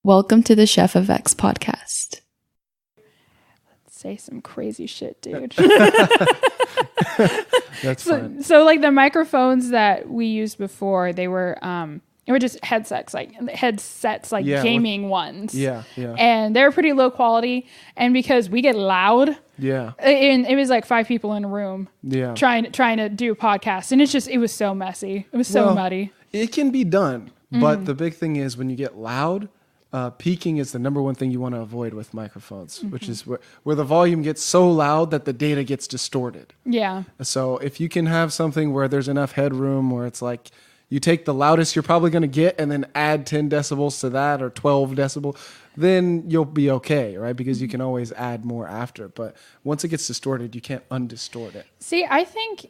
Welcome to the Chefofx podcast. Say some crazy shit, dude. That's fine. So like the microphones that we used before, they were just headsets, like gaming ones. Yeah. And they were pretty low quality. And because we get loud, and it was like 5 people in a room, trying to do a podcast, and it was so messy. It was so muddy. It can be done, but the big thing is when you get loud. Peaking is the number one thing you want to avoid with microphones, which is where the volume gets so loud that the data gets distorted. Yeah. So if you can have something where there's enough headroom where it's like you take the loudest you're probably going to get and then add 10 decibels to that or 12 decibel, then you'll be okay, right? Because you can always add more after. But once it gets distorted, you can't undistort it. See, I think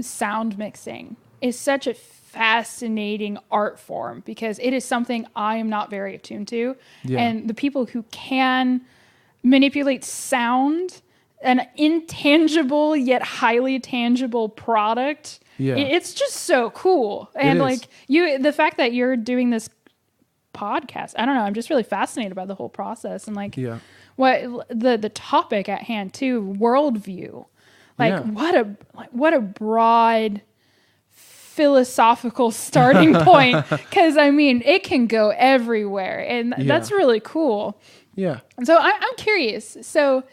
sound mixing is such a fascinating art form because it is something I am not very attuned to. Yeah. And the people who can manipulate sound, an intangible yet highly tangible product, it's just so cool. And like the fact that you're doing this podcast, I don't know, I'm just really fascinated by the whole process and like what the topic at hand too, worldview. Like what a broad philosophical starting point, because I mean it can go everywhere, and that's really cool. So I'm curious, so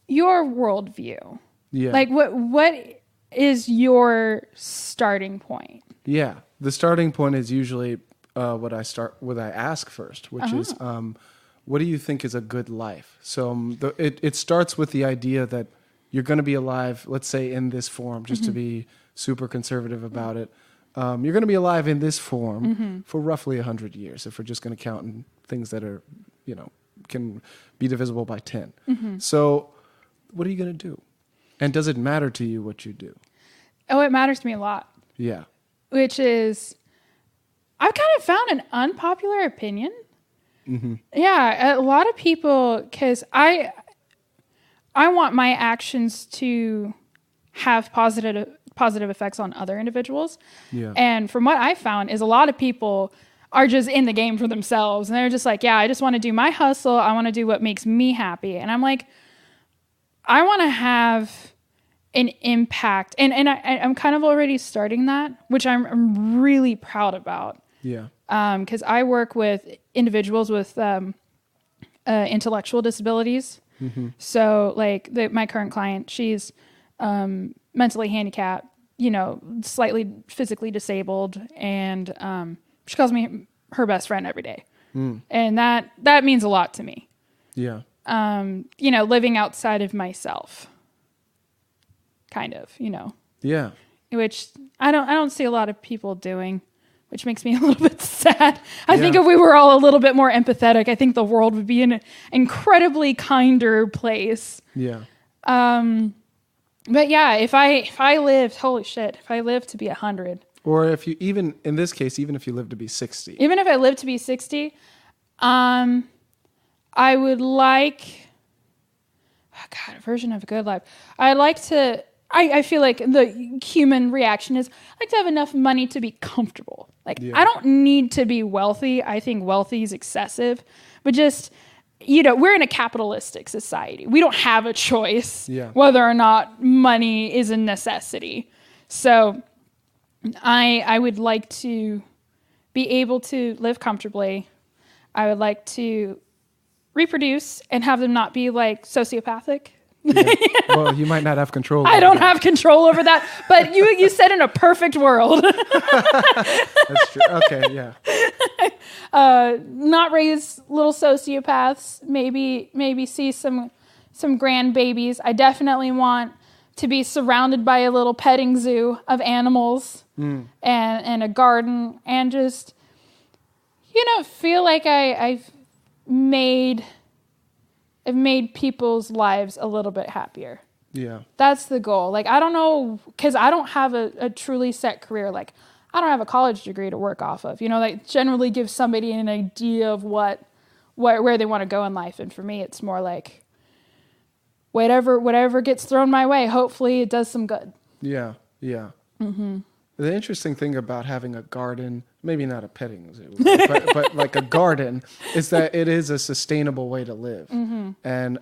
your worldview, like what is your starting point? The starting point is usually what I ask first, which is what do you think is a good life? So it starts with the idea that you're going to be alive, let's say in this form, just to be super conservative about it. You're going to be alive in this form for roughly 100 years, if we're just going to count in things that are, can be divisible by 10. So what are you going to do? And does it matter to you what you do? Oh, it matters to me a lot. Yeah. Which is, I've kind of found an unpopular opinion. Yeah, a lot of people, because I want my actions to have positive effects on other individuals. And from what I found is a lot of people are just in the game for themselves. And they're just like, I just want to do my hustle. I want to do what makes me happy. And I'm like, I want to have an impact. And I'm kind of already starting that, which I'm really proud about. Because I work with individuals with intellectual disabilities. So like my current client, she's mentally handicapped, slightly physically disabled, and she calls me her best friend every day. And that means a lot to me. Living outside of myself, kind of, which I don't see a lot of people doing, which makes me a little bit sad. I think if we were all a little bit more empathetic, I think the world would be an incredibly kinder place. But yeah, if I lived, holy shit, if I lived to be 100. Or if you, even in this case, even if you live to be 60. Even if I lived to be 60, I would like, a version of a good life. I feel like the human reaction is I like to have enough money to be comfortable. Like, I don't need to be wealthy. I think wealthy is excessive, but just, we're in a capitalistic society. We don't have a choice whether or not money is a necessity. So I would like to be able to live comfortably. I would like to reproduce and have them not be like sociopathic. Well, you might not have control. I don't have control over that, but you said in a perfect world. That's true. Okay, not raise little sociopaths. Maybe see some grandbabies. I definitely want to be surrounded by a little petting zoo of animals and a garden, and just feel like I've made people's lives a little bit happier. That's the goal. Like, I don't know, because I don't have a truly set career. Like, I don't have a college degree to work off of. That generally gives somebody an idea of where they want to go in life. And for me, it's more like whatever gets thrown my way, hopefully it does some good. The interesting thing about having a garden maybe not a petting zoo, but like a garden, is that it is a sustainable way to live. And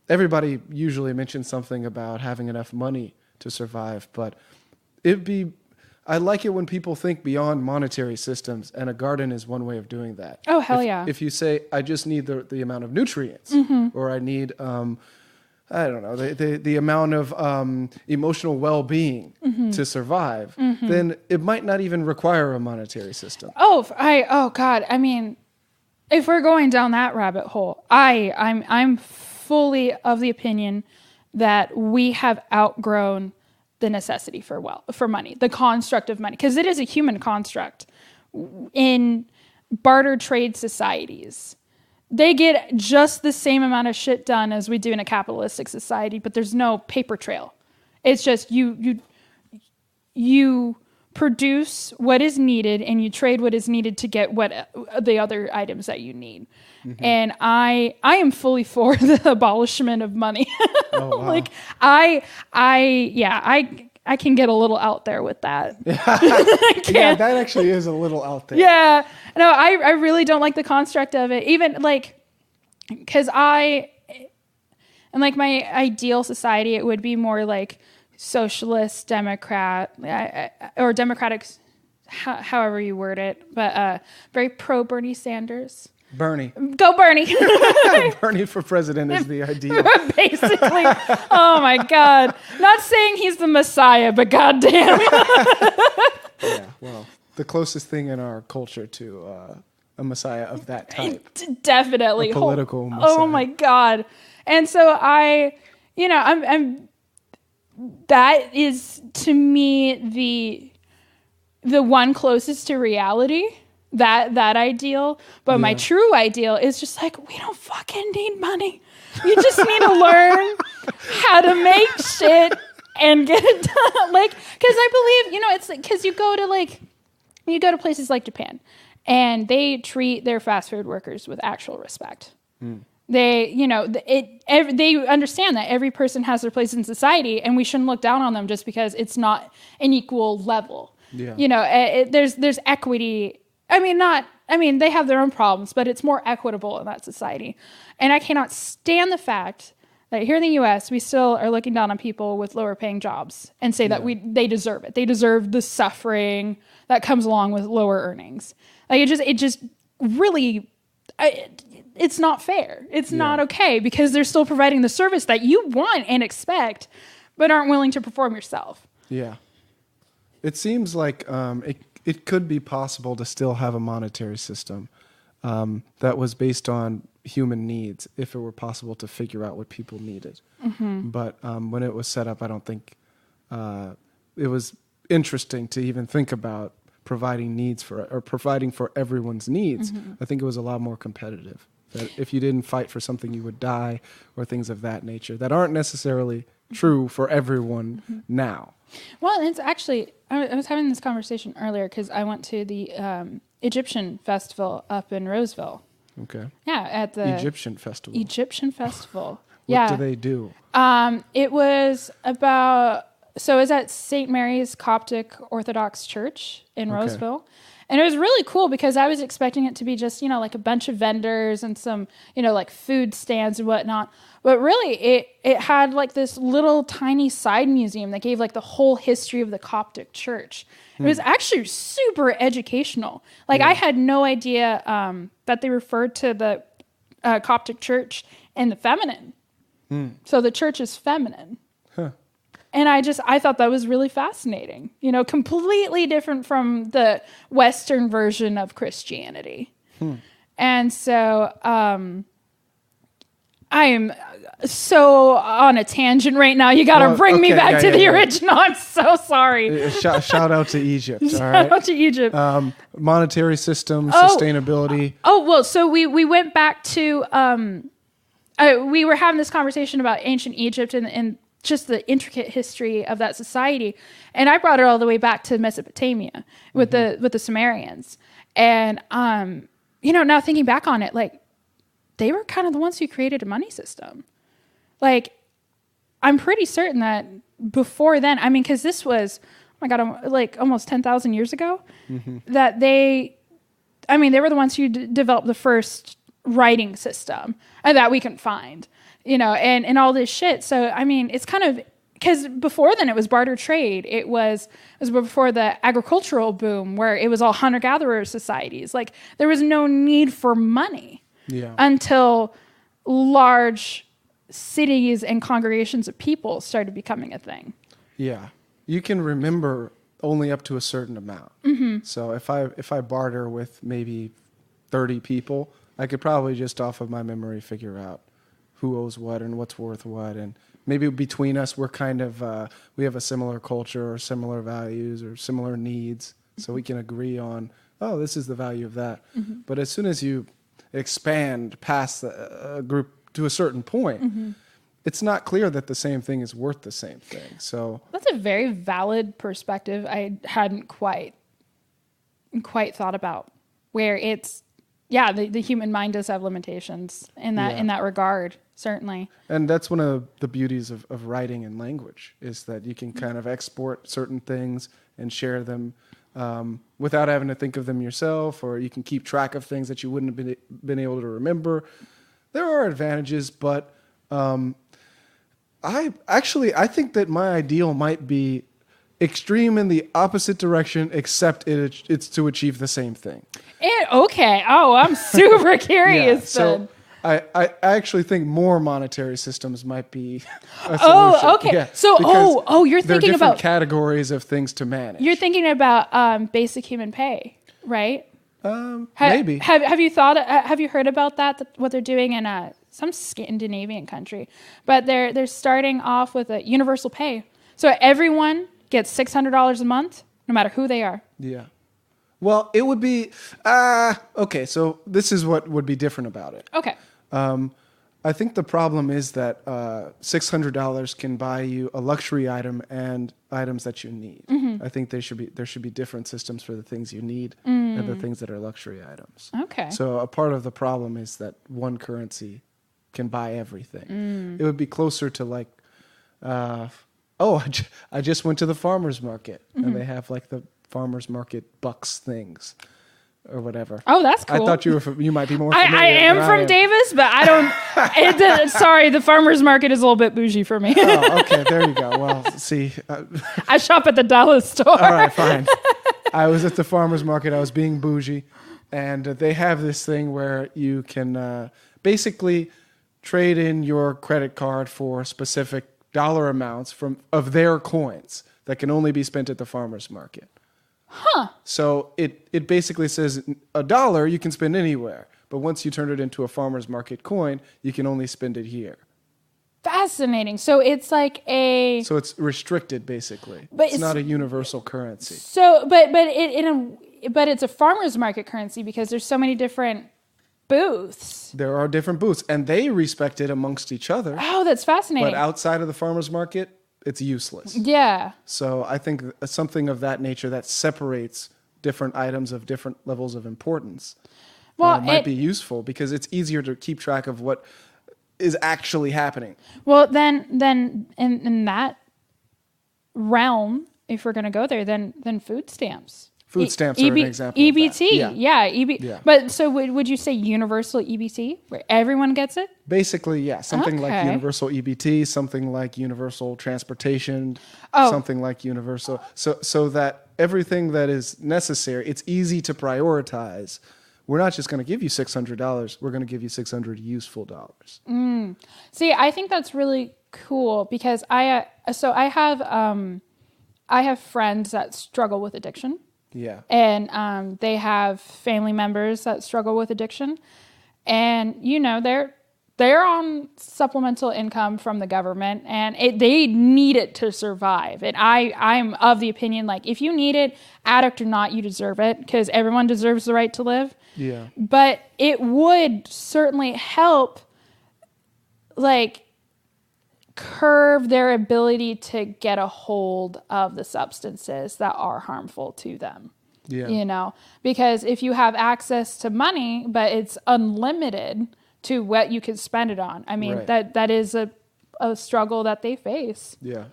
everybody usually mentions something about having enough money to survive, but I like it when people think beyond monetary systems, and a garden is one way of doing that. Oh, hell yeah. If you say, I just need the amount of nutrients, or I need, I don't know, the amount of emotional well-being to survive, then it might not even require a monetary system. Oh God. I mean, if we're going down that rabbit hole, I'm fully of the opinion that we have outgrown the necessity for money, the construct of money, because it is a human construct. In barter trade societies, they get just the same amount of shit done as we do in a capitalistic society, but there's no paper trail. It's just you produce what is needed and you trade what is needed to get what the other items that you need. And I am fully for the abolishment of money. Oh, wow. Like I can get a little out there with that. Yeah, that actually is a little out there. Yeah. No, I really don't like the construct of it. Even like, because in like my ideal society, it would be more like socialist, Democrat, or democratic, however you word it, but very pro Bernie Sanders. Bernie. Go Bernie. Bernie for president is the ideal. Basically. Oh my God. Not saying he's the Messiah, but goddamn. Yeah, well, the closest thing in our culture to a Messiah of that type. Definitely. A political Messiah. Oh my God. And so I'm that is to me the one closest to reality. That ideal, but my true ideal is just like, we don't fucking need money. You just need to learn how to make shit and get it done. Like, because I believe, it's like, because you go to places like Japan, and they treat their fast food workers with actual respect. They, they understand that every person has their place in society, and we shouldn't look down on them just because it's not an equal level. Yeah. There's equity. They have their own problems, but it's more equitable in that society. And I cannot stand the fact that here in the U.S., we still are looking down on people with lower paying jobs and say that they deserve it. They deserve the suffering that comes along with lower earnings. Like it just really, it's not fair. It's not okay, because they're still providing the service that you want and expect, but aren't willing to perform yourself. Yeah. It seems like it could be possible to still have a monetary system that was based on human needs, if it were possible to figure out what people needed. But when it was set up, I don't think it was interesting to even think about providing for everyone's needs. I think it was a lot more competitive. That if you didn't fight for something, you would die, or things of that nature that aren't necessarily true for everyone now. Well, it's actually, I was having this conversation earlier because I went to the Egyptian festival up in Roseville. Okay. Yeah, at the Egyptian festival. What do they do? It was at St. Mary's Coptic Orthodox Church in Roseville. And it was really cool because I was expecting it to be just, like a bunch of vendors and some, like food stands and whatnot. But really, it had like this little tiny side museum that gave like the whole history of the Coptic Church. It was actually super educational. Like I had no idea that they referred to the Coptic Church in the feminine. So the church is feminine. Huh. And I thought that was really fascinating. Completely different from the Western version of Christianity. And so I am so on a tangent right now. You got to bring me back to the original. I'm so sorry. Shout out to Egypt. Shout out to Egypt. Monetary system, sustainability. So we went back to, we were having this conversation about ancient Egypt and just the intricate history of that society. And I brought it all the way back to Mesopotamia with the Sumerians. And, now thinking back on it, like, they were kind of the ones who created a money system. Like, I'm pretty certain that before then, because this was my God, like almost 10,000 years ago, that they were the ones who developed the first writing system that we can find, and all this shit. So, I mean, it's kind of, because before then it was barter trade. It was before the agricultural boom where it was all hunter-gatherer societies. Like, there was no need for money until large cities and congregations of people started becoming a thing. Yeah. You can remember only up to a certain amount. So if I barter with maybe 30 people, I could probably just off of my memory figure out who owes what and what's worth what. And maybe between us, we're kind of, we have a similar culture or similar values or similar needs. So we can agree on, oh, this is the value of that. But as soon as you expand past a group to a certain point, it's not clear that the same thing is worth the same thing. So that's a very valid perspective. I hadn't quite thought about, where it's, the human mind does have limitations in that regard, certainly. And that's one of the beauties of writing and language, is that you can kind of export certain things and share them without having to think of them yourself, or you can keep track of things that you wouldn't have been able to remember. There are advantages, but I think that my ideal might be extreme in the opposite direction, except it's to achieve the same thing. Okay. Oh, I'm super curious. So I actually think more monetary systems might be a solution. Oh, okay. Yeah, so, you're thinking about categories of things to manage. You're thinking about basic human pay, right? Maybe. Have you thought? Have you heard about that? What they're doing in some Scandinavian country, but they're starting off with a universal pay, so everyone gets $600 a month, no matter who they are. Yeah. Well, it would be okay. So this is what would be different about it. Okay. I think the problem is that $600 can buy you a luxury item and items that you need. I think there should be different systems for the things you need and the things that are luxury items. Okay. So a part of the problem is that one currency can buy everything. It would be closer to like, I just went to the farmer's market and they have like the farmer's market bucks things or whatever. Oh, that's cool. I thought you might be more familiar. I am from Davis, but I don't. Sorry, the farmer's market is a little bit bougie for me. Oh, okay, there you go. Well, see. I shop at the Dallas store. All right, fine. I was at the farmer's market. I was being bougie. And they have this thing where you can basically trade in your credit card for specific dollar amounts of their coins that can only be spent at the farmer's market. Huh. So it basically says $1 you can spend anywhere, but once you turn it into a farmer's market coin, you can only spend it here. Fascinating. So it's like So it's restricted, basically. But it's not a universal currency. So, but it's a farmer's market currency because there's so many different booths. There are different booths, and they respect it amongst each other. Oh, that's fascinating. But outside of the farmer's market, it's useless. Yeah. So I think something of that nature that separates different items of different levels of importance might be useful, because it's easier to keep track of what is actually happening. Well, then in that realm, if we're going to go there, then food stamps. Food stamps are an example EBT. of that. Yeah. But so would you say universal EBT, where everyone gets it? Basically, yeah. Something like universal EBT, something like universal transportation, something like universal. So that everything that is necessary, it's easy to prioritize. We're not just going to give you $600. We're going to give you 600 useful dollars. See, I think that's really cool, because I have friends that struggle with addiction. Yeah. And they have family members that struggle with addiction. And, they're on supplemental income from the government, and they need it to survive. And I'm of the opinion, like, if you need it, addict or not, you deserve it, because everyone deserves the right to live. Yeah. But it would certainly help, like, curb their ability to get a hold of the substances that are harmful to them. Yeah. Because if you have access to money, but it's unlimited to what you can spend it on, I mean, right. that is a struggle that they face. Yeah.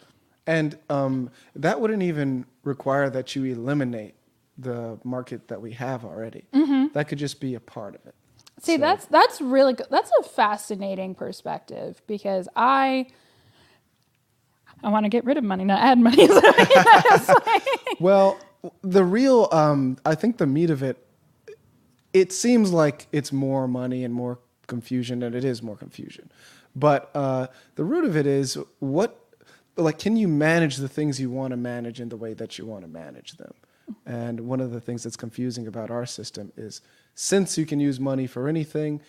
And that wouldn't even require that you eliminate the market that we have already. That could just be a part of it. See, So- that's really good. That's a fascinating perspective, because I want to get rid of money, not add money. Well, the real, I think the meat of it seems like it's more money and more confusion, and it is more confusion. But the root of it is can you manage the things you want to manage in the way that you want to manage them? And one of the things that's confusing about our system is, since you can use money for anything,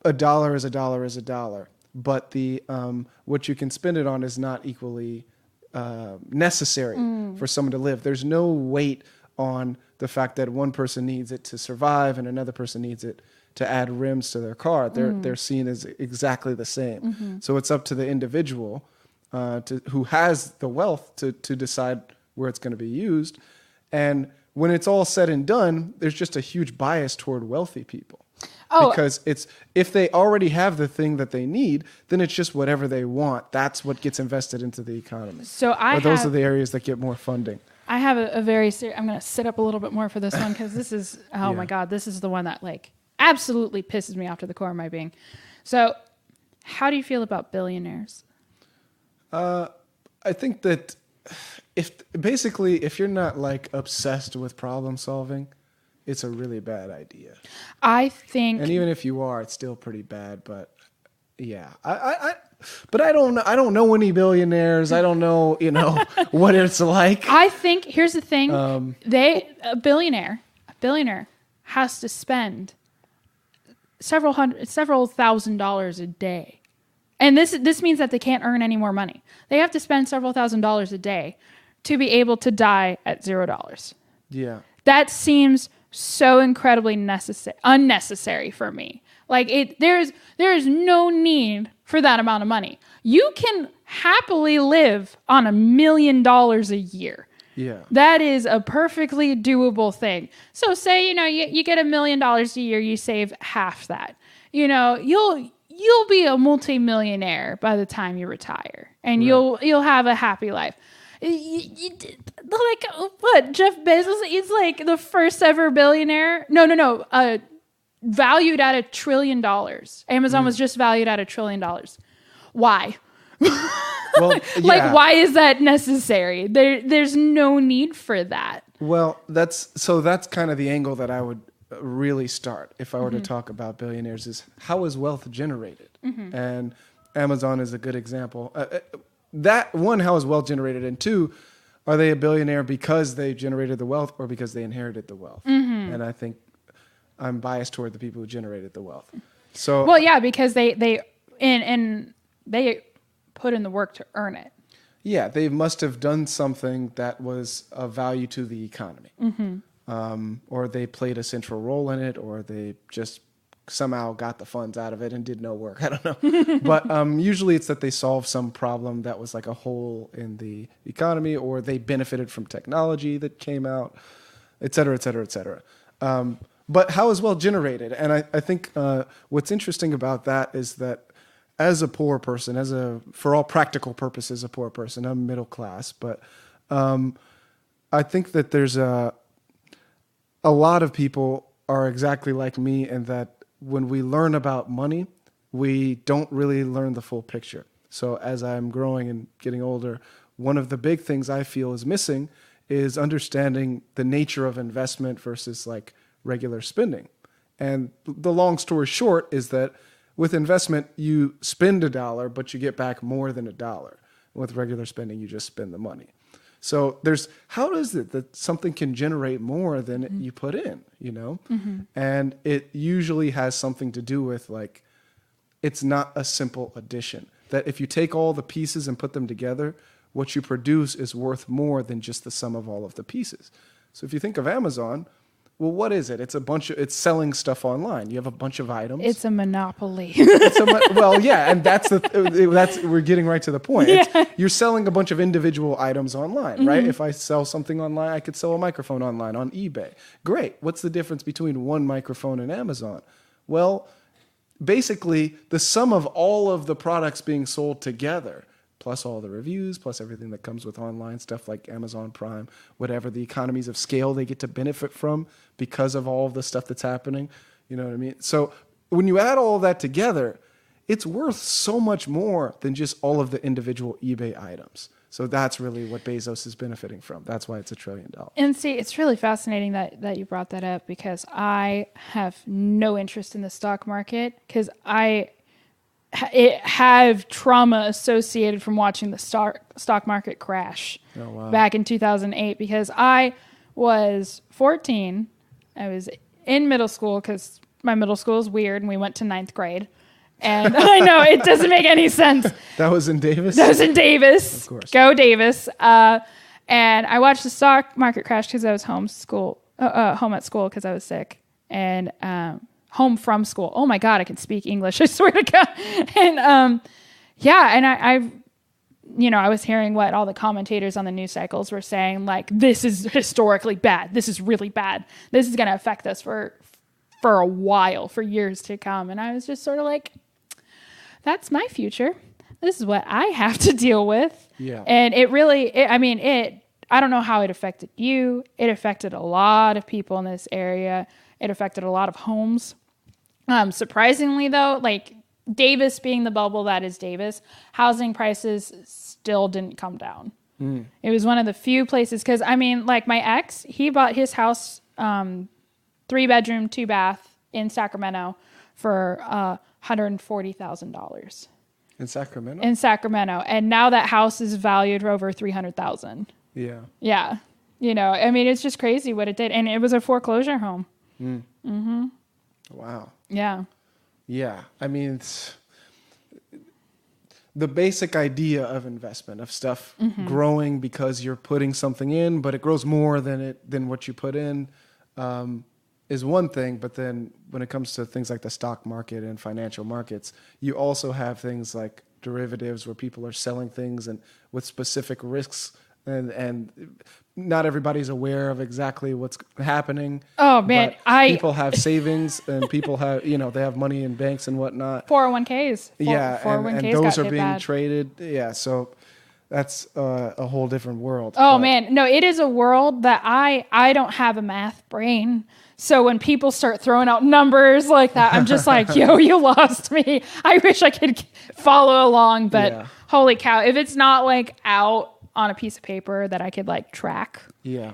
a dollar is a dollar is a dollar. But the what you can spend it on is not equally necessary for someone to live. There's no weight on the fact that one person needs it to survive and another person needs it to add rims to their car. They're seen as exactly the same. So it's up to the individual who has the wealth to decide where it's going to be used. And when it's all said and done, there's just a huge bias toward wealthy people. Because if they already have the thing that they need, then it's just whatever they want. That's what gets invested into the economy. So those are the areas that get more funding. I have a very serious. I'm going to sit up a little bit more for this one, because this is my God, this is the one that absolutely pisses me off to the core of my being. So, how do you feel about billionaires? I think that if you're not obsessed with problem solving, it's a really bad idea. I think, and even if you are, it's still pretty bad. But yeah, but I don't know. I don't know any billionaires. I don't know, what it's like. I think here's the thing: a billionaire has to spend several $1,000s a day, and this means that they can't earn any more money. They have to spend several $1,000s a day to be able to die at $0. Yeah, that seems so incredibly unnecessary for me. There is no need for that amount of money. You can happily live on $1 million a year. Yeah, that is a perfectly doable thing. So say you get $1 million a year, you save half that. You'll be a multimillionaire by the time you retire, and right. you'll have a happy life. What, Jeff Bezos? He's the first ever billionaire. No. Valued at $1 trillion. Amazon was just valued at $1 trillion. Why? Well, yeah. Why is that necessary? There's no need for that. Well, that's kind of the angle that I would really start if I were to talk about billionaires, is how is wealth generated? And Amazon is a good example. That one, how is wealth generated? And two, are they a billionaire because they generated the wealth or because they inherited the wealth? And I think I'm biased toward the people who generated the wealth. So, well, yeah, because they put in the work to earn it. Yeah, they must have done something that was of value to the economy, or they played a central role in it, or they just somehow got the funds out of it and did no work. I don't know. But usually it's that they solved some problem that was a hole in the economy, or they benefited from technology that came out, et cetera, et cetera, et cetera. But how is wealth generated? And I think what's interesting about that is that as a poor person, for all practical purposes, a poor person, I'm middle class, but I think that there's a lot of people are exactly like me in that when we learn about money, we don't really learn the full picture. So as I'm growing and getting older, one of the big things I feel is missing is understanding the nature of investment versus regular spending. And the long story short is that with investment, you spend $1, but you get back more than $1. With regular spending, you just spend the money. So how is it that something can generate more than you put in, And it usually has something to do with it's not a simple addition. That if you take all the pieces and put them together, what you produce is worth more than just the sum of all of the pieces. So if you think of Amazon, well, what is it? It's selling stuff online. You have a bunch of items. It's a monopoly. Well, yeah, and that's we're getting right to the point. Yeah. You're selling a bunch of individual items online, right? If I sell something online, I could sell a microphone online on eBay. Great. What's the difference between one microphone and Amazon? Well, basically, the sum of all of the products being sold together plus all the reviews, plus everything that comes with online stuff like Amazon Prime, whatever the economies of scale they get to benefit from because of all of the stuff that's happening. You know what I mean? So when you add all of that together, it's worth so much more than just all of the individual eBay items. So that's really what Bezos is benefiting from. That's why it's $1 trillion. And see, it's really fascinating that you brought that up, because I have no interest in the stock market, because I have trauma associated from watching the stock market crash back in 2008, because I was 14. I was in middle school, because my middle school is weird, and we went to 9th grade. And I know it doesn't make any sense. That was in Davis? That was in Davis. Of course. Go Davis. And I watched the stock market crash because I was home at school because I was sick. And home from school. Oh my God, I can speak English. I swear to God. And I was hearing what all the commentators on the news cycles were saying, like, this is historically bad. This is really bad. This is going to affect us for a while, for years to come. And I was just sort of like, that's my future. This is what I have to deal with. Yeah. And I don't know how it affected you. It affected a lot of people in this area. It affected a lot of homes. Surprisingly though, like Davis being the bubble that is Davis, housing prices still didn't come down. It was one of the few places, because like my ex, he bought his house 3-bedroom, 2-bath in Sacramento for $140,000. In Sacramento? In Sacramento. And now that house is valued for over $300,000. Yeah. Yeah. It's just crazy what it did. And it was a foreclosure home. Wow. Yeah. Yeah. It's the basic idea of investment, of stuff growing because you're putting something in, but it grows more than what you put in, is one thing. But then when it comes to things like the stock market and financial markets, you also have things like derivatives where people are selling things and with specific risks, and not everybody's aware of exactly what's happening. Oh man, people have savings and people have, they have money in banks and whatnot. 401ks. 401ks and those are being traded. Yeah. So that's a whole different world. Oh man, no, it is a world that I don't have a math brain. So when people start throwing out numbers like that, I'm just like, yo, you lost me. I wish I could follow along, but holy cow, if it's not like out on a piece of paper that I could like track,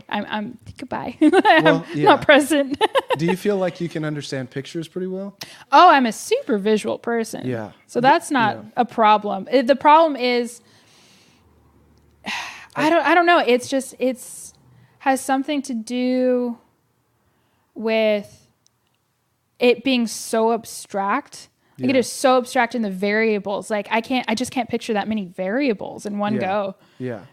I'm goodbye. Not present. Do you feel like you can understand pictures pretty well? Oh, I'm a super visual person. Yeah. So that's not a problem. The problem is, I don't know. It's just, has something to do with it being so abstract. Like it is so abstract in the variables. Like I just can't picture that many variables in one go. Yeah.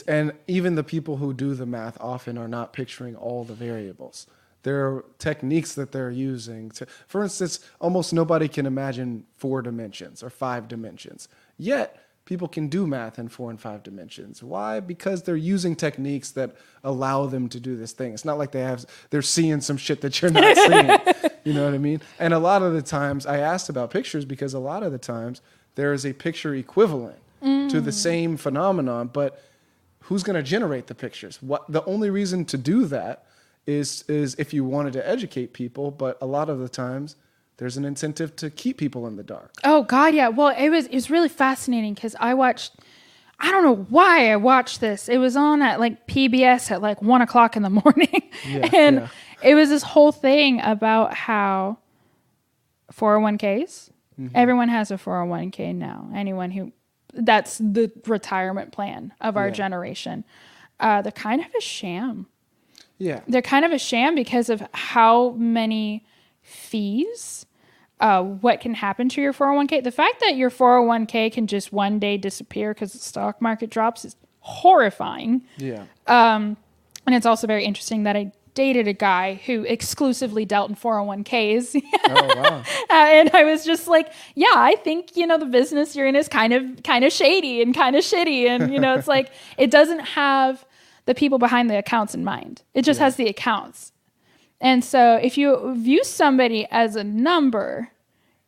And even the people who do the math often are not picturing all the variables. There are techniques that they're using for instance, almost nobody can imagine 4 dimensions or 5 dimensions. Yet people can do math in 4 and 5 dimensions. Why? Because they're using techniques that allow them to do this thing. It's not like they're seeing some shit that you're not seeing. You know what I mean? And a lot of the times, I asked about pictures because a lot of the times there is a picture equivalent to the same phenomenon, but who's going to generate the pictures? The only reason to do that is if you wanted to educate people, but a lot of the times there's an incentive to keep people in the dark. Oh God, yeah. Well, it was really fascinating because I don't know why I watched this. It was on at like PBS at like 1:00 in the morning. It was this whole thing about how 401ks, everyone has a 401k now. That's the retirement plan of our generation. They're kind of a sham. Yeah. They're kind of a sham because of how many fees, what can happen to your 401k. The fact that your 401k can just one day disappear because the stock market drops is horrifying. Yeah. And it's also very interesting that I dated a guy who exclusively dealt in 401ks. Oh, wow. And I was just like, yeah, I think, the business you're in is kind of shady and kind of shitty. And, it's like, it doesn't have the people behind the accounts in mind. It just has the accounts. And so if you view somebody as a number,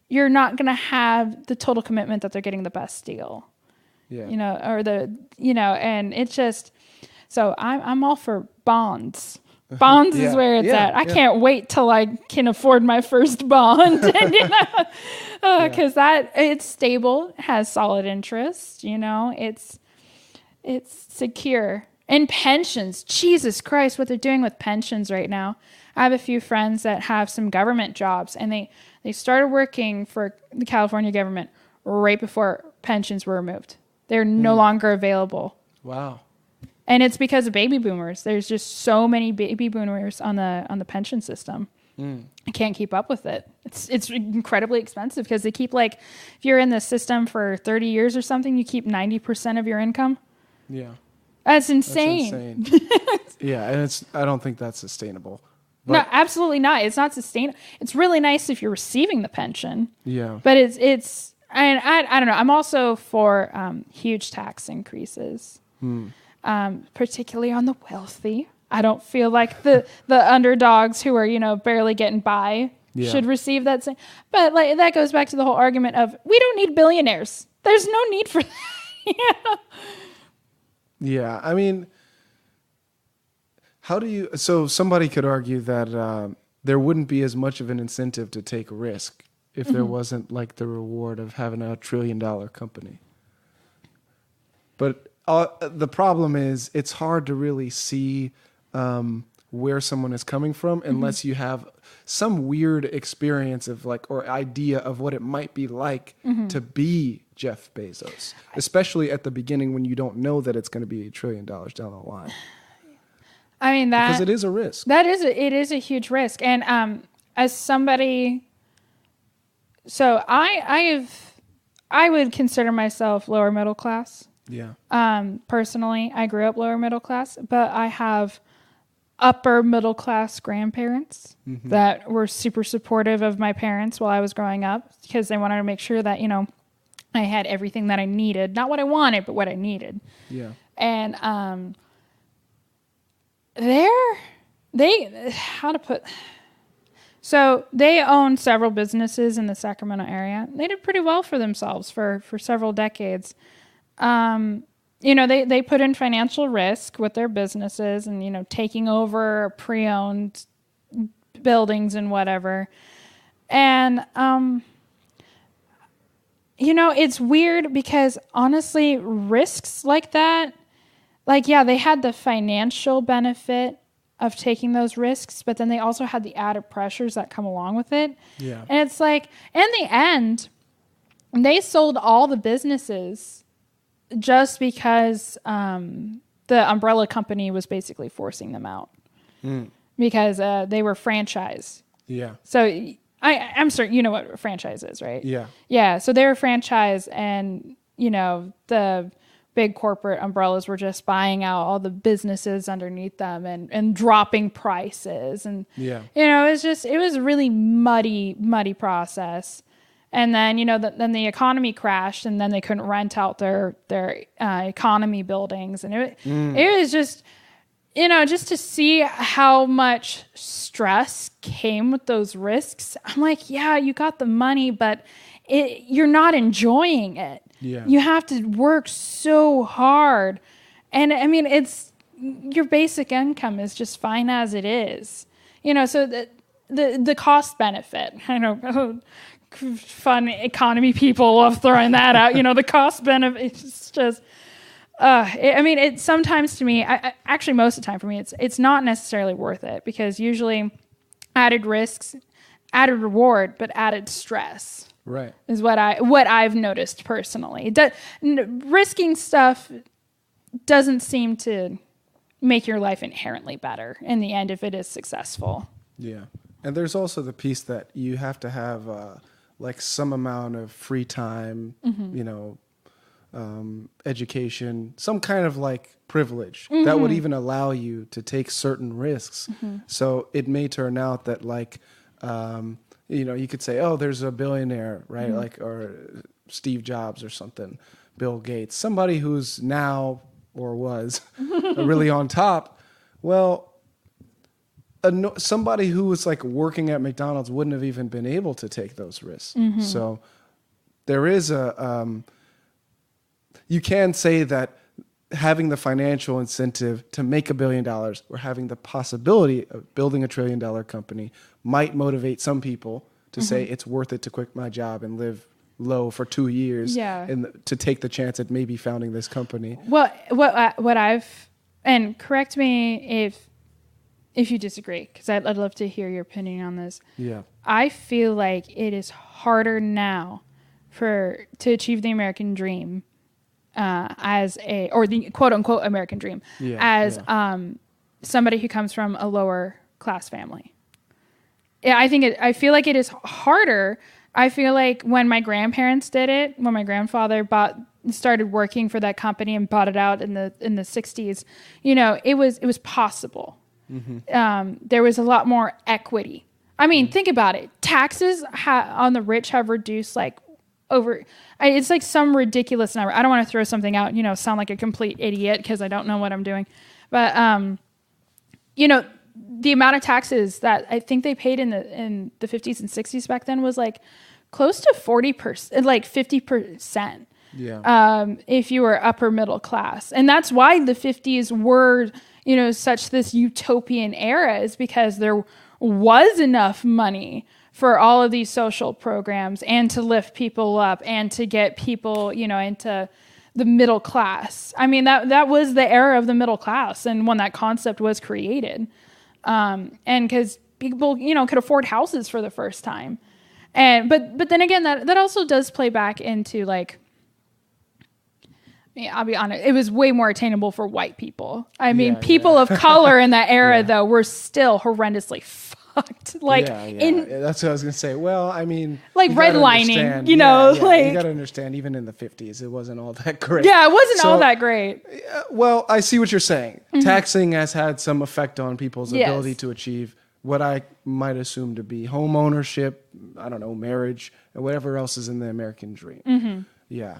you're not going to have the total commitment that they're getting the best deal. Yeah. Or and it's just, so I'm all for bonds. Bonds is where it's at. I can't wait till I can afford my first bond, because it's stable, has solid interest. It's secure. And pensions, Jesus Christ, what they're doing with pensions right now. I have a few friends that have some government jobs, and they started working for the California government right before pensions were removed. They're no longer available. Wow. And it's because of baby boomers. There's just so many baby boomers on the pension system. I can't keep up with it. It's incredibly expensive because they keep, like, if you're in the system for 30 years or something, you keep 90% of your income. Yeah. That's insane. Yeah, and I don't think that's sustainable. No, absolutely not. It's not sustainable. It's really nice if you're receiving the pension. Yeah. But it's and I don't know. I'm also for huge tax increases. Particularly on the wealthy. I don't feel like the underdogs who are, barely getting by should receive that same. But like that goes back to the whole argument of we don't need billionaires. There's no need for that. Yeah, I mean, so somebody could argue that there wouldn't be as much of an incentive to take risk if there wasn't like the reward of having a $1 trillion company. But the problem is it's hard to really see where someone is coming from unless you have some weird experience of or idea of what it might be like to be Jeff Bezos, especially at the beginning when you don't know that it's going to be $1 trillion down the line. I mean, because it is a risk. It is a huge risk. And as somebody, so I would consider myself lower middle class. Yeah. Personally, I grew up lower middle class, but I have upper middle class grandparents that were super supportive of my parents while I was growing up because they wanted to make sure that, I had everything that I needed, not what I wanted, but what I needed. Yeah. And, so they own several businesses in the Sacramento area. They did pretty well for themselves for several decades. They put in financial risk with their businesses and, taking over pre-owned buildings and whatever. And, it's weird because honestly, risks like that, they had the financial benefit of taking those risks, but then they also had the added pressures that come along with it. Yeah. And it's like, in the end, they sold all the businesses just because the umbrella company was basically forcing them out because they were franchise. Yeah. So I'm certain you know what a franchise is, right? Yeah. Yeah. So they were franchise, and the big corporate umbrellas were just buying out all the businesses underneath them and dropping prices, and it was a really muddy process. And then, then the economy crashed, and then they couldn't rent out their economy buildings. And it was just, just to see how much stress came with those risks. I'm like, yeah, you got the money, but you're not enjoying it. Yeah. You have to work so hard. And I mean, your basic income is just fine as it is. So the cost benefit, I know, fun economy people love throwing that out. The cost benefit, it's just, it sometimes to me, actually most of the time for me, it's not necessarily worth it because usually added risks, added reward, but added stress. Right. Is what I've noticed personally. Risking stuff doesn't seem to make your life inherently better in the end if it is successful. Yeah. And there's also the piece that you have to have some amount of free time, education, some kind of privilege that would even allow you to take certain risks. So it may turn out that you could say, oh, there's a billionaire, right? Or Steve Jobs or something, Bill Gates, somebody who's now or was really on top. Well, somebody who was working at McDonald's wouldn't have even been able to take those risks. So there is you can say that having the financial incentive to make $1 billion or having the possibility of building $1 trillion company might motivate some people to say it's worth it to quit my job and live low for 2 years and to take the chance at maybe founding this company. Well, what I've, and correct me if you disagree, because I'd love to hear your opinion on this. Yeah. I feel like it is harder now to achieve the American dream or the quote unquote American dream as somebody who comes from a lower class family. Yeah, I feel like it is harder. I feel like when my grandparents did it, when my grandfather started working for that company and bought it out in the 60s, it was possible. There was a lot more equity. I mean, think about it. Taxes on the rich have reduced it's like some ridiculous number. I don't want to throw something out, sound like a complete idiot because I don't know what I'm doing. But, the amount of taxes that I think they paid in the 50s and 60s back then was like close to 40%, like 50%. Yeah. If you were upper middle class. And that's why the 50s were, such this utopian era, is because there was enough money for all of these social programs and to lift people up and to get people, into the middle class. I mean, that was the era of the middle class and when that concept was created. And because people, could afford houses for the first time. But then again, that also does play back into like, I'll be honest, it was way more attainable for white people. I mean, people of color in that era, though, were still horrendously fucked. Like, that's what I was going to say. Well, I mean, like redlining, you got to understand, even in the 50s, it wasn't all that great. Yeah, it wasn't all that great. Well, I see what you're saying. Taxing has had some effect on people's ability to achieve what I might assume to be home ownership, I don't know, marriage, and whatever else is in the American dream. Yeah.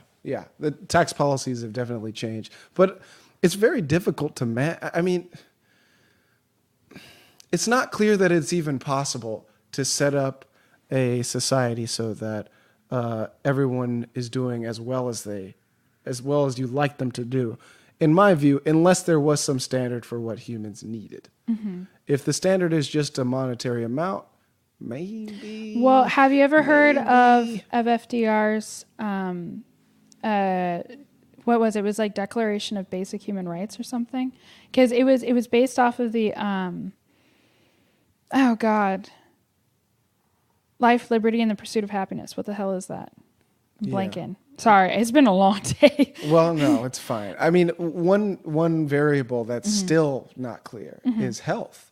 The tax policies have definitely changed. But it's very difficult to I mean, it's not clear that it's even possible to set up a society so that everyone is doing as well as you like them to do. In my view, unless there was some standard for what humans needed. If the standard is just a monetary amount, maybe. Well, have you ever heard of FDR's what was it? It was like Declaration of Basic Human Rights or something, because it was based off of the Life, Liberty, and the Pursuit of Happiness. What the hell is that? I'm blanking. Sorry, it's been a long day. Well, no, it's fine. I mean, one variable that's still not clear is health.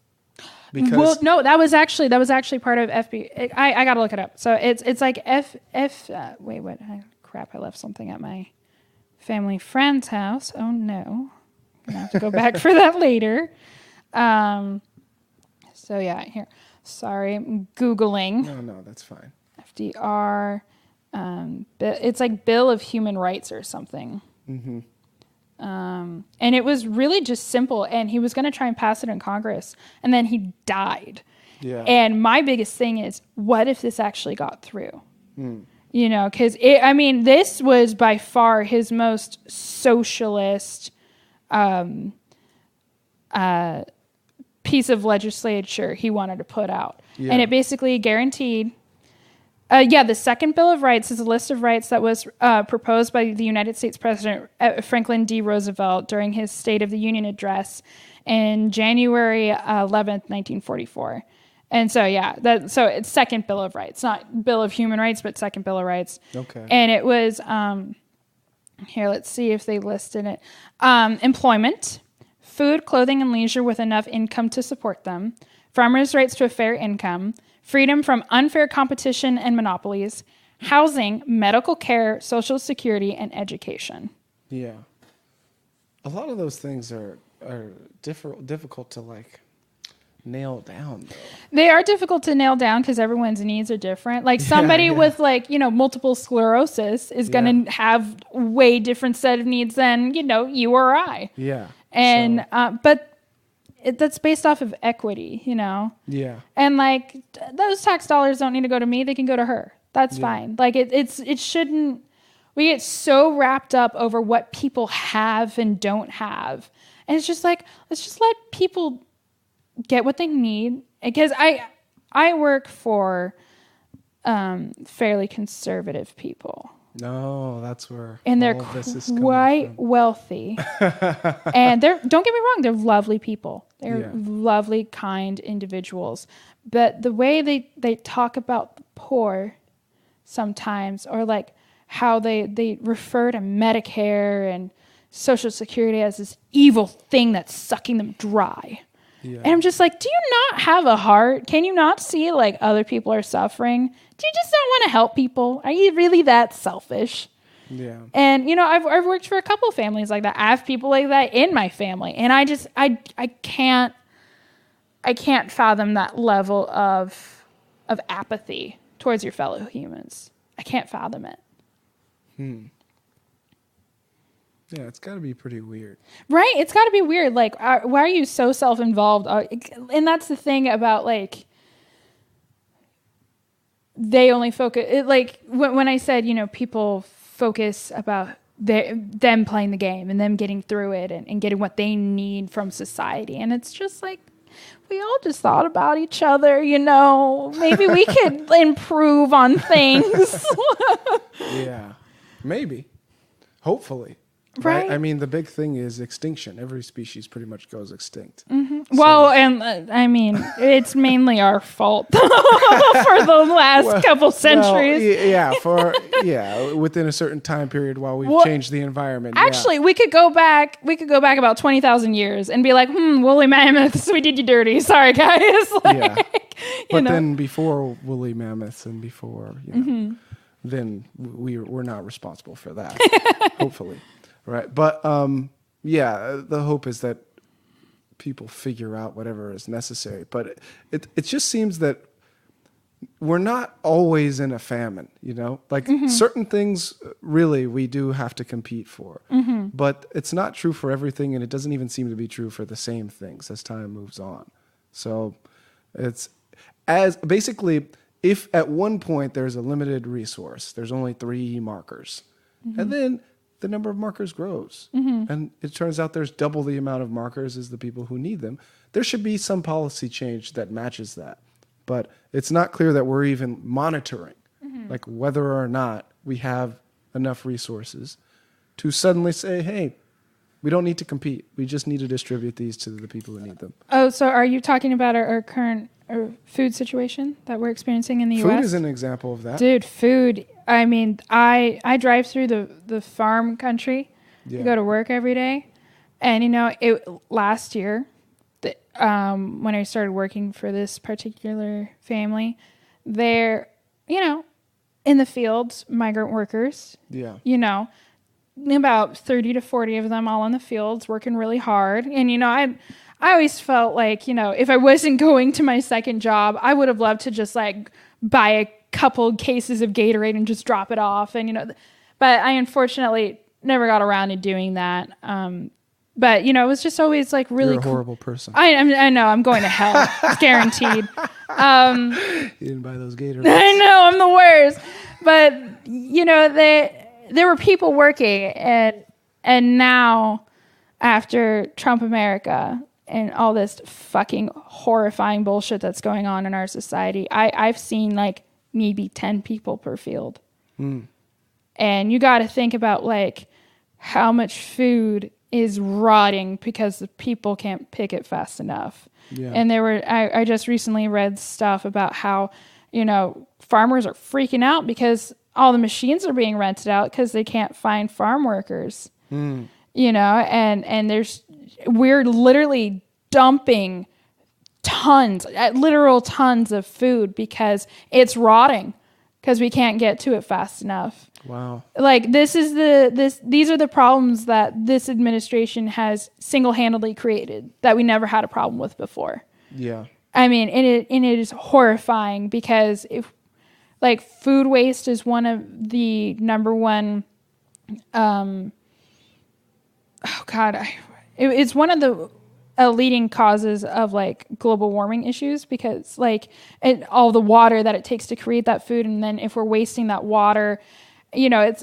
Because that was actually part of FB. I gotta look it up. So it's like wait, what? Crap! I left something at my family friend's house. Oh no, I'm gonna have to go back for that later. So yeah, here. Sorry, I'm Googling. No, that's fine. FDR. It's like Bill of Human Rights or something. And it was really just simple. And he was going to try and pass it in Congress, and then he died. Yeah. And my biggest thing is, what if this actually got through? Because this was by far his most socialist piece of legislature he wanted to put out. Yeah. And it basically guaranteed, the second Bill of Rights is a list of rights that was proposed by the United States President Franklin D. Roosevelt during his State of the Union address in January 11th, 1944. And so, so it's second Bill of Rights, not Bill of Human Rights, but second Bill of Rights. Okay. And it was, here, let's see if they listed it. Employment, food, clothing, and leisure with enough income to support them, farmers' rights to a fair income, freedom from unfair competition and monopolies, housing, medical care, social security, and education. Yeah. A lot of those things are difficult to nail down, though. They are difficult to nail down because everyone's needs are different. Like somebody with multiple sclerosis is going to have way different set of needs than, you or I. Yeah. And, but that's based off of equity, Yeah. And those tax dollars don't need to go to me. They can go to her. That's fine. It shouldn't, We get so wrapped up over what people have and don't have. And it's just like, let's just let people get what they need. Because I work for fairly conservative people. No, that's where and they're all this is quite wealthy. And don't get me wrong, they're lovely people. They're lovely, kind individuals. But the way they talk about the poor sometimes, or like how they refer to Medicare and Social Security as this evil thing that's sucking them dry. Yeah. And I'm just like, do you not have a heart? Can you not see like other people are suffering? Do you just not want to help people? Are you really that selfish? Yeah. And you know, I've worked for a couple of families like that. I have people like that in my family, and I can't fathom that level of apathy towards your fellow humans. I can't fathom it. Yeah, it's got to be pretty weird. Right? It's got to be weird. Like, why are you so self-involved? And that's the thing about, like, they only focus... like, when I said, you know, people focus about them playing the game and them getting through it and getting what they need from society. And it's just like, we all just thought about each other, you know. Maybe we could improve on things. Yeah, maybe. Hopefully. Right. I mean, the big thing is extinction. Every species pretty much goes extinct. Mm-hmm. So, well, and I mean, it's mainly our fault for the last couple centuries. Within a certain time period while we've changed the environment. Actually, we could go back about 20,000 years and be like, woolly mammoths, we did you dirty. Sorry, guys. But then before woolly mammoths and before, then we're not responsible for that. Hopefully. Right. But, the hope is that people figure out whatever is necessary. But it just seems that we're not always in a famine, you know? Like certain things, really, we do have to compete for. But it's not true for everything, and it doesn't even seem to be true for the same things as time moves on. So it's basically, if at one point there's a limited resource, there's only 3 markers. And then the number of markers grows. And it turns out there's double the amount of markers as the people who need them. There should be some policy change that matches that. But it's not clear that we're even monitoring, like whether or not we have enough resources to suddenly say, hey, we don't need to compete. We just need to distribute these to the people who need them. Oh, so are you talking about our current food situation that we're experiencing in the U.S.? Food is an example of that. Dude, food. I mean, I drive through the farm country to go to work every day. And, you know, last year, when I started working for this particular family, they're, you know, in the fields, migrant workers. Yeah. You know, about 30 to 40 of them all in the fields working really hard. And, you know, I always felt like, you know, if I wasn't going to my second job, I would have loved to just like buy a couple cases of Gatorade and just drop it off. And, you know, but I unfortunately never got around to doing that. But, you know, it was just always like really You're a horrible person. I know, I'm going to hell. It's guaranteed. You didn't buy those Gatorades. I know, I'm the worst. But, you know, there were people working, and now after Trump America and all this fucking horrifying bullshit that's going on in our society, I've seen like maybe 10 people per field. And you got to think about like how much food is rotting because the people can't pick it fast enough. Yeah. And I just recently read stuff about how, you know, farmers are freaking out because all the machines are being rented out because they can't find farm workers. You know, and we're literally dumping literal tons of food because it's rotting because we can't get to it fast enough. Wow. Like these are the problems that this administration has single-handedly created that we never had a problem with before. Yeah. I mean, and it is horrifying because if like food waste is one of the number one it's one of the leading causes of like global warming issues because like all the water that it takes to create that food, and then if we're wasting that water, you know,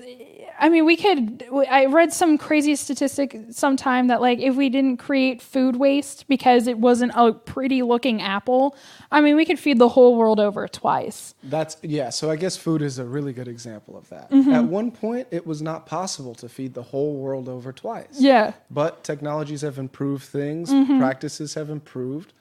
I mean, I read some crazy statistic sometime that like if we didn't create food waste because it wasn't a pretty looking apple, I mean, we could feed the whole world over twice. So I guess food is a really good example of that. At one point, it was not possible to feed the whole world over twice. Yeah. But technologies have improved things, practices have improved,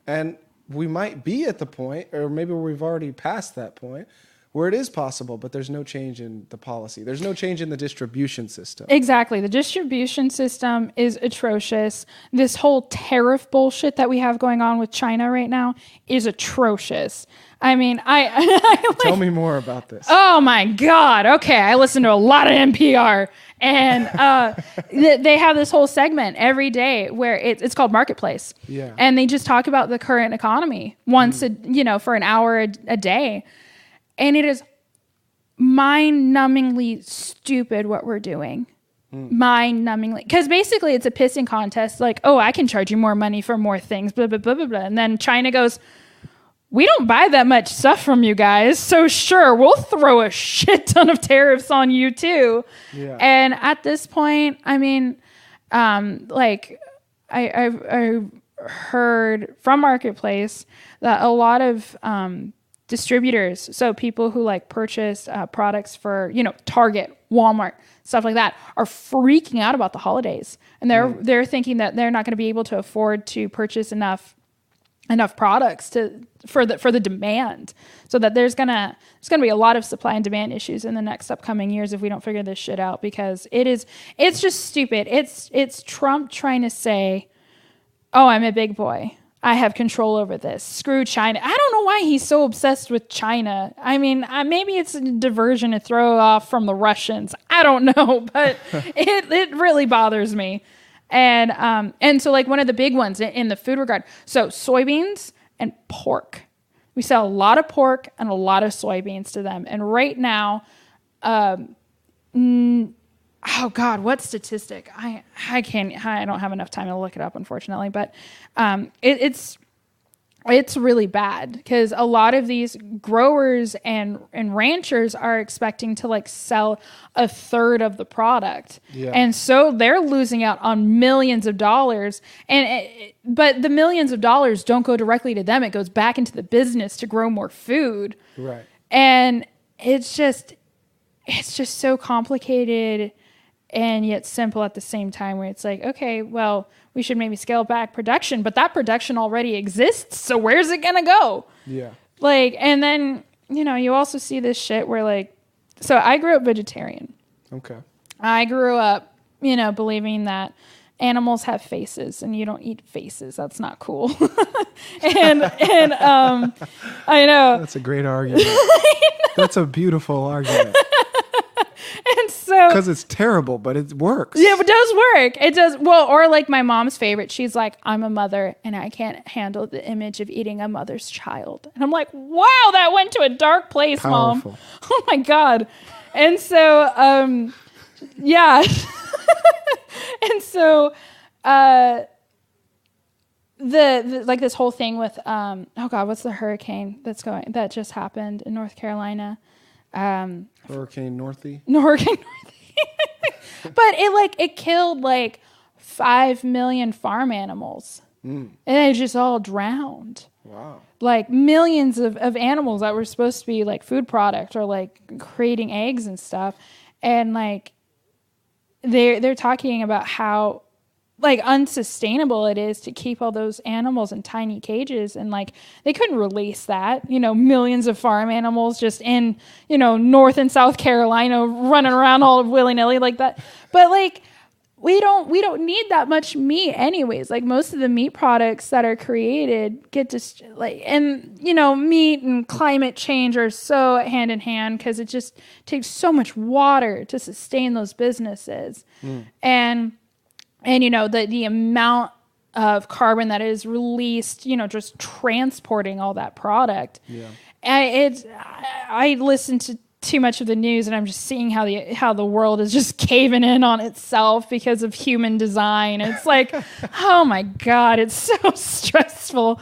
and we might be at the point, or maybe we've already passed that point, where it is possible, but there's no change in the policy. There's no change in the distribution system. Exactly. The distribution system is atrocious. This whole tariff bullshit that we have going on with China right now is atrocious. I mean, Tell me more about this. Oh my God. Okay. I listen to a lot of NPR, and they have this whole segment every day where it's called Marketplace. Yeah. And they just talk about the current economy once, for an hour a day. And it is mind-numbingly stupid what we're doing. Mind-numbingly. Because basically it's a pissing contest. Like, oh, I can charge you more money for more things, blah, blah, blah, blah, blah. And then China goes, we don't buy that much stuff from you guys. So sure, we'll throw a shit ton of tariffs on you too. Yeah. And at this point, I mean, I've heard from Marketplace that a lot of distributors, so people who like purchase products for, Target, Walmart, stuff like that, are freaking out about the holidays, and they're thinking that they're not going to be able to afford to purchase enough products for the demand, so that there's gonna be a lot of supply and demand issues in the next upcoming years if we don't figure this shit out, because it's just stupid. It's Trump trying to say, oh, I'm a big boy, I have control over this. Screw China. I don't know why he's so obsessed with China. I mean, maybe it's a diversion to throw off from the Russians. I don't know, but it really bothers me. And so like one of the big ones in the food regard. So soybeans and pork. We sell a lot of pork and a lot of soybeans to them. And right now, oh God, what statistic? I don't have enough time to look it up, unfortunately, but it's really bad, because a lot of these growers and ranchers are expecting to like sell a third of the product. Yeah. And so they're losing out on millions of dollars, but the millions of dollars don't go directly to them. It goes back into the business to grow more food. Right. And it's just so complicated and yet simple at the same time, where it's like, okay, well, we should maybe scale back production, but that production already exists, so where's it gonna go? Yeah. Like, and then, you also see this shit where like, so I grew up vegetarian. Okay. I grew up, believing that animals have faces and you don't eat faces. That's not cool. and I know. That's a great argument. That's a beautiful argument. And so, because it's terrible, but it works. Yeah, it does work. It does. Well, or like my mom's favorite. She's like, I'm a mother and I can't handle the image of eating a mother's child. And I'm like, wow, that went to a dark place, Powerful. Mom. Oh my God. And so, yeah. And so, the like this whole thing with, oh God, what's the hurricane that just happened in North Carolina? Hurricane Northie. But it killed like 5 million farm animals. And they just all drowned. Wow. Like millions of animals that were supposed to be like food product or like creating eggs and stuff. And like they're talking about how like unsustainable it is to keep all those animals in tiny cages, and like they couldn't release that, millions of farm animals just in, North and South Carolina running around all willy-nilly like that. But like we don't need that much meat anyways. Like most of the meat products that are created get just like, and meat and climate change are so hand in hand, because it just takes so much water to sustain those businesses. And the amount of carbon that is released, just transporting all that product. Yeah. I listen to too much of the news, and I'm just seeing how the world is just caving in on itself because of human design. It's like, oh my God, it's so stressful.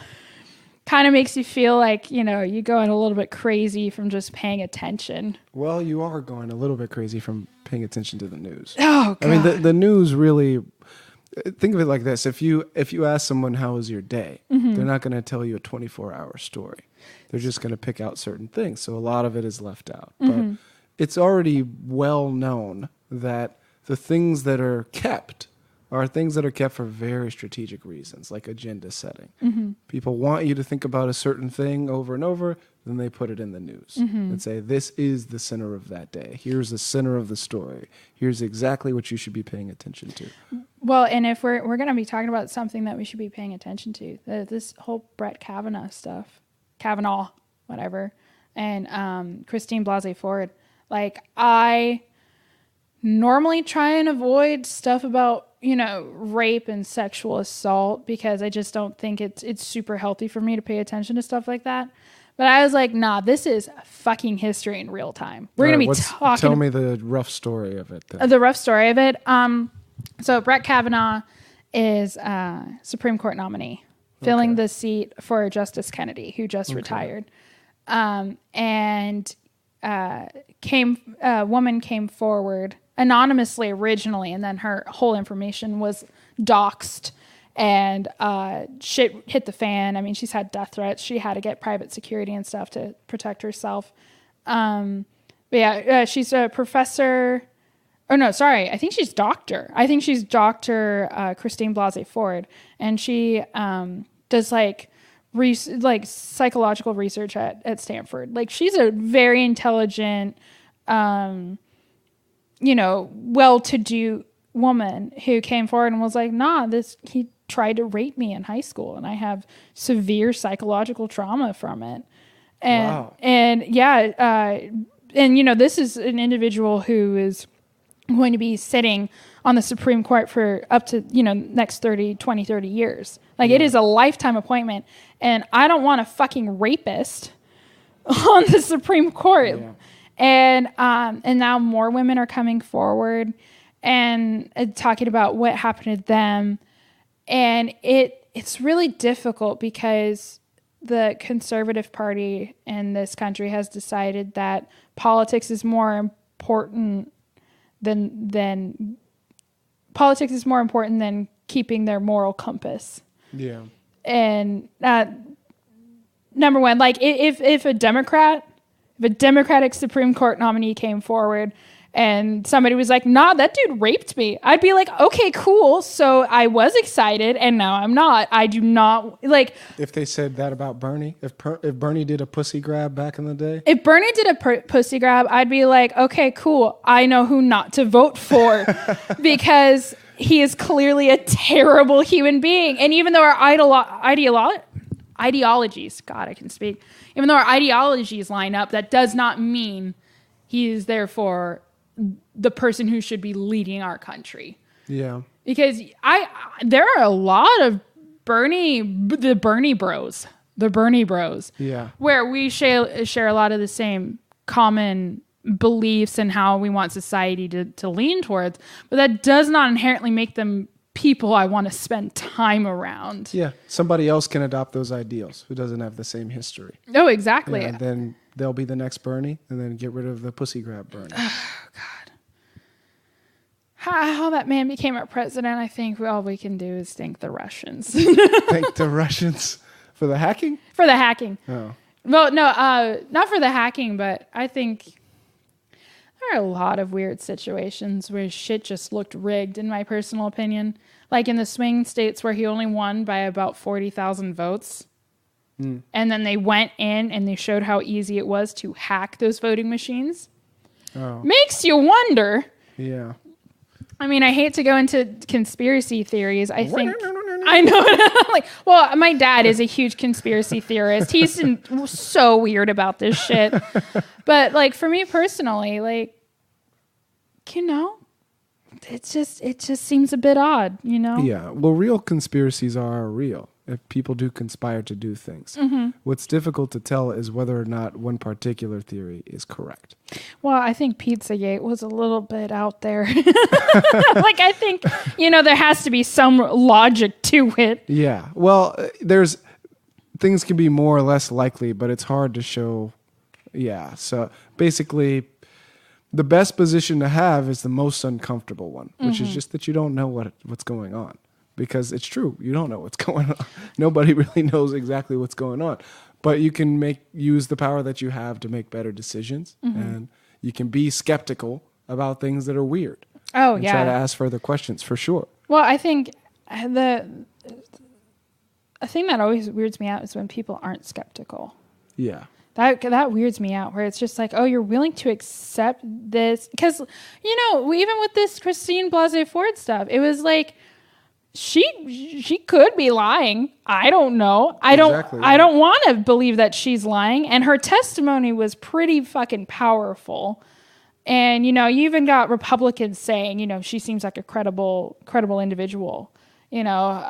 Kind of makes you feel like, you're going a little bit crazy from just paying attention. Well, you are going a little bit crazy from paying attention to the news. Oh, God. I mean, the news really. Think of it like this: if you ask someone how was your day, they're not going to tell you a 24-hour story. They're just going to pick out certain things. So a lot of it is left out. But it's already well known that the things that are kept are things that are kept for very strategic reasons, like agenda setting. People want you to think about a certain thing over and over, then they put it in the news and say, this is the center of that day. Here's the center of the story. Here's exactly what you should be paying attention to. Well, and if we're going to be talking about something that we should be paying attention to, this whole Brett Kavanaugh, whatever, and Christine Blasey Ford, like, I normally try and avoid stuff about, rape and sexual assault because I just don't think it's super healthy for me to pay attention to stuff like that. But I was like, nah, this is fucking history in real time. We're going to be talking. Tell me the rough story of it. Then. The rough story of it. So Brett Kavanaugh is a Supreme Court nominee, filling the seat for Justice Kennedy, who just retired. And a woman came forward anonymously originally, and then her whole information was doxed, and shit hit the fan. I mean, she's had death threats. She had to get private security and stuff to protect herself. But yeah, she's a professor. Oh no, sorry. I think she's doctor. I think she's Dr. Christine Blasey Ford, and she does like psychological research at Stanford. Like, she's a very intelligent, well-to-do woman who came forward and was like, nah, he tried to rape me in high school and I have severe psychological trauma from it. And, wow. And this is an individual who is going to be sitting on the Supreme Court for up to, next 30 years. Like, it is a lifetime appointment, and I don't want a fucking rapist on the Supreme Court. Yeah. And now more women are coming forward and talking about what happened to them. And it's really difficult because the conservative party in this country has decided that politics is more important than keeping their moral compass. Yeah. And number one, like, if a Democratic Supreme Court nominee came forward and somebody was like, nah, that dude raped me, I'd be like, okay, cool. So I was excited and now I'm not. I do not like. If they said that about Bernie, if Bernie did a pussy grab back in the day. If Bernie did a pussy grab, I'd be like, okay, cool. I know who not to vote for because he is clearly a terrible human being. And even though our ideologies, God, I can speak. Even though our ideologies line up, that does not mean he is therefore the person who should be leading our country. Yeah. Because there are a lot of the Bernie bros. Yeah. Where we share a lot of the same common beliefs and how we want society to lean towards, but that does not inherently make them people I want to spend time around. Yeah, somebody else can adopt those ideals who doesn't have the same history. Oh, exactly. Yeah, and then they'll be the next Bernie, and then get rid of the pussy grab Bernie. Oh, God. How that man became our president, I think all we can do is thank the Russians. Thank the Russians for the hacking? For the hacking. Oh. Well, no, not for the hacking, but I think there are a lot of weird situations where shit just looked rigged, in my personal opinion. Like in the swing states where he only won by about 40,000 votes. Mm. And then they went in and they showed how easy it was to hack those voting machines. Oh. Makes you wonder. Yeah. I mean, I hate to go into conspiracy theories. I think I know. Like, well, my dad is a huge conspiracy theorist. He's so weird about this shit. But like for me personally, like, it just seems a bit odd, Yeah. Well, real conspiracies are real. If people do conspire to do things. Mm-hmm. What's difficult to tell is whether or not one particular theory is correct. Well, I think Pizzagate was a little bit out there. Like, I think, there has to be some logic to it. Yeah. Well, things can be more or less likely, but it's hard to show. Yeah. So basically, the best position to have is the most uncomfortable one, which is just that you don't know what's going on. Because it's true, you don't know what's going on. Nobody really knows exactly what's going on. But you can use the power that you have to make better decisions, and you can be skeptical about things that are weird. Oh, and yeah. try to ask further questions, for sure. Well, I think a thing that always weirds me out is when people aren't skeptical. Yeah. That weirds me out, where it's just like, oh, you're willing to accept this. Because, even with this Christine Blasey Ford stuff, it was like, she could be lying. I don't know. I don't want to believe that she's lying. And her testimony was pretty fucking powerful. And, you even got Republicans saying, she seems like a credible individual. When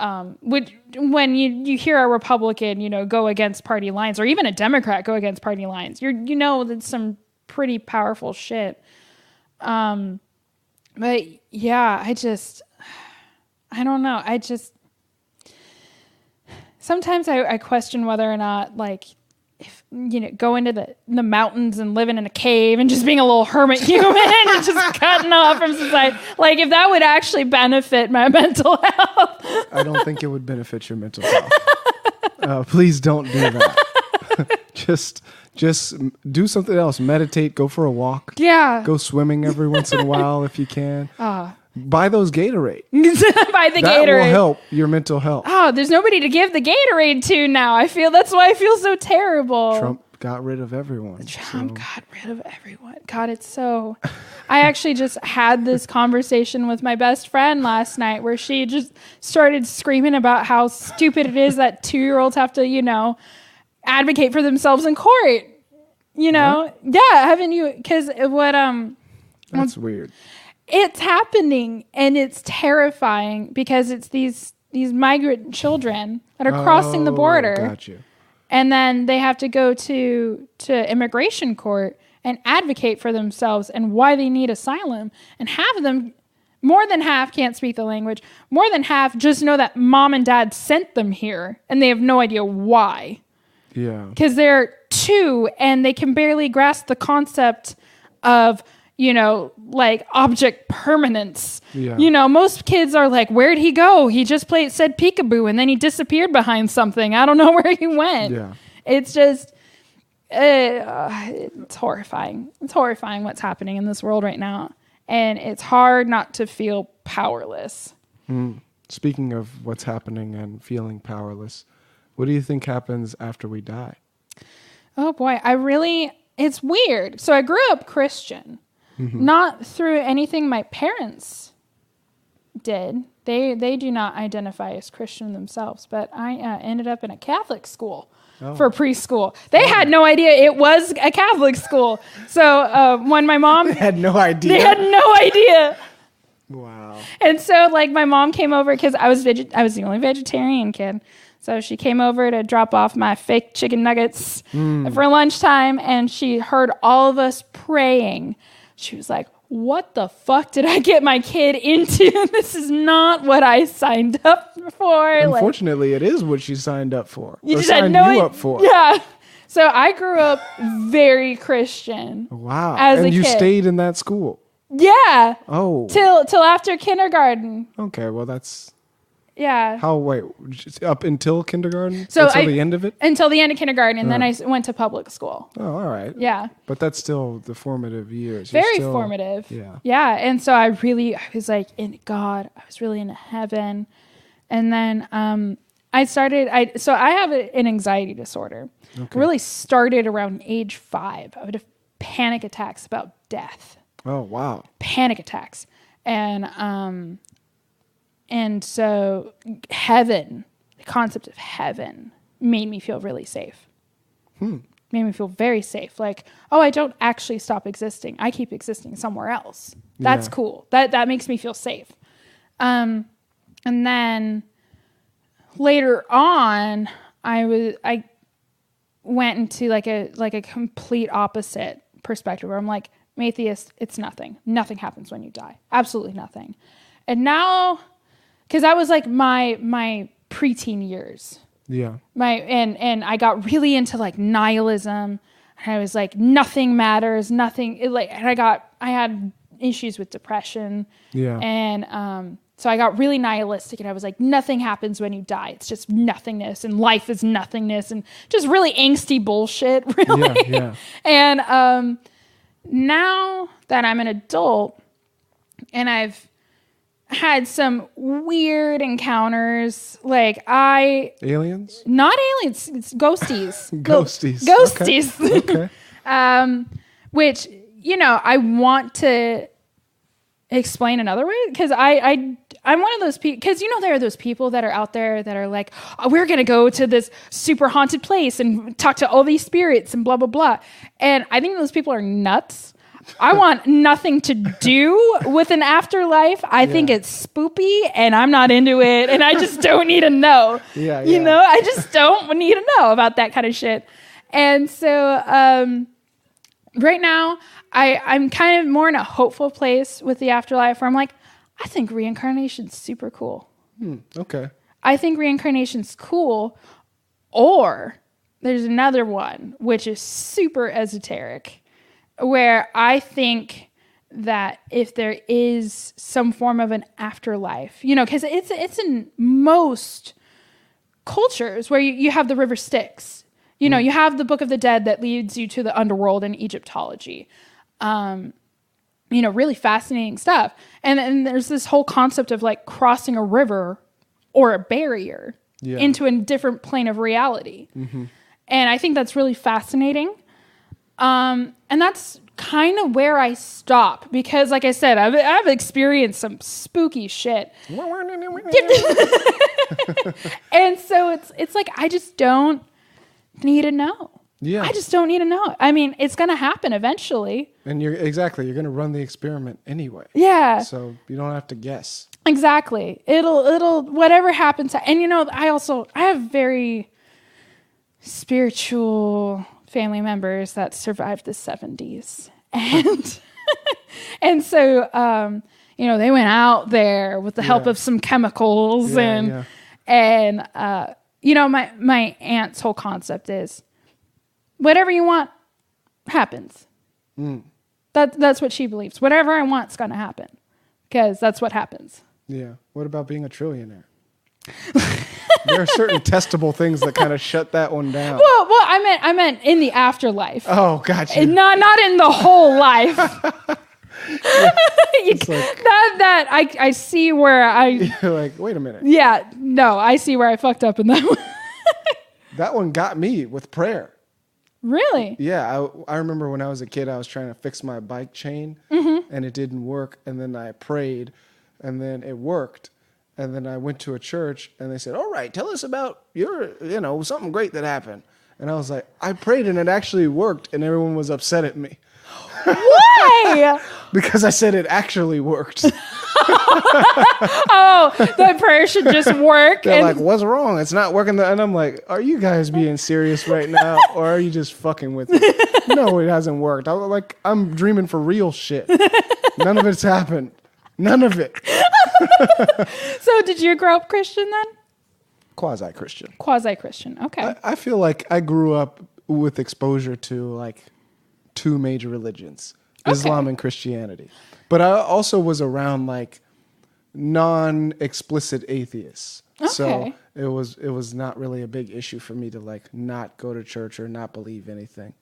you hear a Republican, go against party lines, or even a Democrat go against party lines, that's some pretty powerful shit. But yeah, I don't know. Sometimes I question whether or not, like, if, go into the mountains and living in a cave and just being a little hermit human and just cutting off from society. Like, if that would actually benefit my mental health. I don't think it would benefit your mental health. Please don't do that. Just do something else. Meditate. Go for a walk. Yeah. Go swimming every once in a while if you can. Buy those Gatorade. Buy the Gatorade. That will help your mental health. Oh, there's nobody to give the Gatorade to now. That's why I feel so terrible. Trump got rid of everyone. Got rid of everyone. God, it's so... I actually just had this conversation with my best friend last night where she just started screaming about how stupid it is that 2-year-olds have to, advocate for themselves in court. Yeah, haven't you? Because That's weird. It's happening, and it's terrifying because it's these migrant children that are crossing the border. Got you. And then they have to go to immigration court and advocate for themselves and why they need asylum. And half of them, more than half, can't speak the language. More than half just know that mom and dad sent them here, and they have no idea why. Yeah. Because they're 2, and they can barely grasp the concept of... like object permanence. Yeah. Most kids are like, where'd he go? He just said peekaboo, and then he disappeared behind something. I don't know where he went. Yeah. It's just, it's horrifying. It's horrifying what's happening in this world right now. And it's hard not to feel powerless. Speaking of what's happening and feeling powerless, what do you think happens after we die? Oh boy, it's weird. So I grew up Christian. Not through anything my parents did. They do not identify as Christian themselves, but I ended up in a Catholic school for preschool. They had no idea it was a Catholic school. So when my mom... They had no idea? They had no idea. Wow. And so my mom came over because I was the only vegetarian kid. So she came over to drop off my fake chicken nuggets for lunchtime, and she heard all of us praying. She was like, what the fuck did I get my kid into? This is not what I signed up for. Unfortunately, it is what she signed up for. You just signed you up for. Yeah. So I grew up very Christian. Wow. As and a you kid. Stayed in that school? Yeah. Oh. Till after kindergarten. Okay, well that's... Yeah. Up until kindergarten? So until the end of it? Until the end of kindergarten, and then I went to public school. Oh, all right. Yeah. But that's still the formative years. Very formative. Yeah. Yeah. And so I was like in God. I was really in heaven. And then I have an anxiety disorder. Okay. It really started around age 5. I would have panic attacks about death. Oh, wow. Panic attacks. And so heaven, the concept of heaven, made me feel really safe. Made me feel very safe. Like, oh, I don't actually stop existing. I keep existing somewhere else. That's cool. That makes me feel safe. And then later on, I went into like a complete opposite perspective where I'm like, I'm atheist, it's nothing. Nothing happens when you die. Absolutely nothing. And now... because that was like my preteen years. Yeah. And I got really into like nihilism. And I was like, nothing matters, nothing. And I had issues with depression. Yeah. And so I got really nihilistic, and I was like, nothing happens when you die. It's just nothingness, and life is nothingness, and just really angsty bullshit, really. Yeah. And now that I'm an adult, and I've had some weird encounters, like aliens? Not aliens, it's ghosties. Ghosties. Ghosties. Okay. Which, I want to explain another way, because I'm one of those people, because there are those people that are out there that are like, oh, we're going to go to this super haunted place and talk to all these spirits and blah, blah, blah. And I think those people are nuts. I want nothing to do with an afterlife. I think it's spoopy, and I'm not into it, and I just don't need to know. I just don't need to know about that kind of shit. And so right now, I'm kind of more in a hopeful place with the afterlife, where I'm like, I think reincarnation's super cool. Okay. I think reincarnation's cool. Or there's another one, which is super esoteric, where I think that if there is some form of an afterlife, because it's in most cultures where you have the river Styx. You have the Book of the Dead that leads you to the underworld in Egyptology. Really fascinating stuff. And then there's this whole concept of like crossing a river or a barrier into a different plane of reality. Mm-hmm. And I think that's really fascinating. And that's kind of where I stop, because like I said, I've experienced some spooky shit. And so it's like, I just don't need to know. Yeah. I just don't need to know. I mean, it's going to happen eventually. And you're going to run the experiment anyway. Yeah. So you don't have to guess. Exactly. It'll whatever happens. And I have very spiritual family members that survived the 70s. And and so they went out there with the help of some chemicals my aunt's whole concept is whatever you want happens. That's what she believes. Whatever I want is going to happen, because that's what happens. Yeah. What about being a trillionaire? There are certain testable things that kind of shut that one down. Well, I meant in the afterlife. Oh, gotcha. Not in the whole life. I see where You're like, wait a minute. Yeah, no, I see where I fucked up in that one. That one got me with prayer. Really? Yeah, I remember when I was a kid, I was trying to fix my bike chain, and it didn't work. And then I prayed, and then it worked. And then I went to a church, and they said, all right, tell us about something great that happened. And I was like, I prayed, and it actually worked, and everyone was upset at me. Why? Because I said it actually worked. Oh, the prayer should just work. They're like, what's wrong? It's not working. And I'm like, are you guys being serious right now? Or are you just fucking with me? No, it hasn't worked. I'm dreaming for real shit. None of it's happened. None of it. So did you grow up Christian then? Quasi-Christian. Quasi-Christian. Okay. I feel like I grew up with exposure to like two major religions, Islam and Christianity. But I also was around like non-explicit atheists. Okay. So it was not really a big issue for me to like not go to church or not believe anything.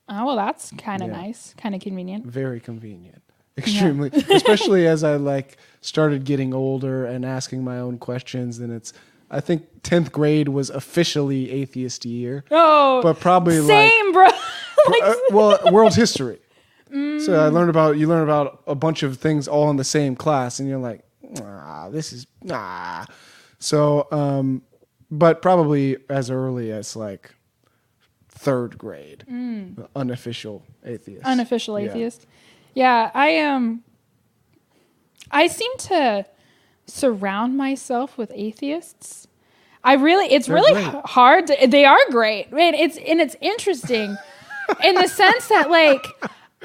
Oh, well, that's kind of nice, kind of convenient. Very convenient. Extremely, especially as I like started getting older and asking my own questions. And I think 10th grade was officially atheist year. Oh, but probably same, bro. World history. So you learn about a bunch of things all in the same class, and you're like, So, but probably as early as like 3rd grade, unofficial atheist. Unofficial atheist. Yeah, I seem to surround myself with atheists. It's really hard. They are great. It's interesting in the sense that like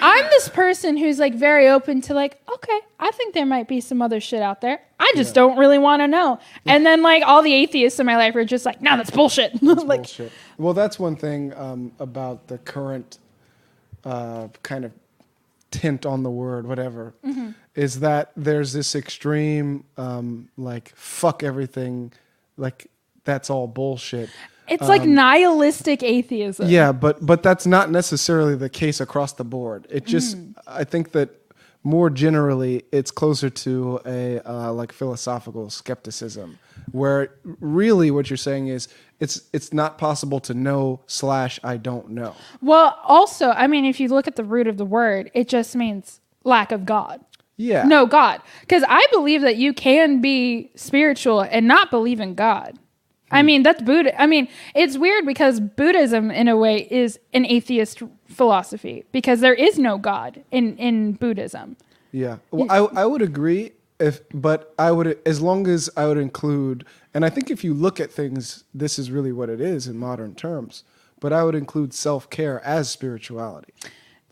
I'm this person who's like very open to like, okay, I think there might be some other shit out there. I just don't really want to know. And then like all the atheists in my life are just like, no, that's bullshit. That's bullshit. Well, that's one thing about the current kind of tint on the word, whatever, is that there's this extreme, like, fuck everything, like, that's all bullshit. It's like nihilistic atheism. Yeah, but that's not necessarily the case across the board. It just, I think that more generally, it's closer to a like philosophical skepticism, where really what you're saying is it's not possible to know / I don't know. Well, also, I mean, if you look at the root of the word, it just means lack of God. Yeah. No God. Because I believe that you can be spiritual and not believe in God. I mean, that's Buddha. I mean, it's weird because Buddhism, in a way, is an atheist philosophy because there is no God in Buddhism. Yeah. Well, I would agree, but I would, as long as I would include, and I think if you look at things, this is really what it is in modern terms, but I would include self-care as spirituality.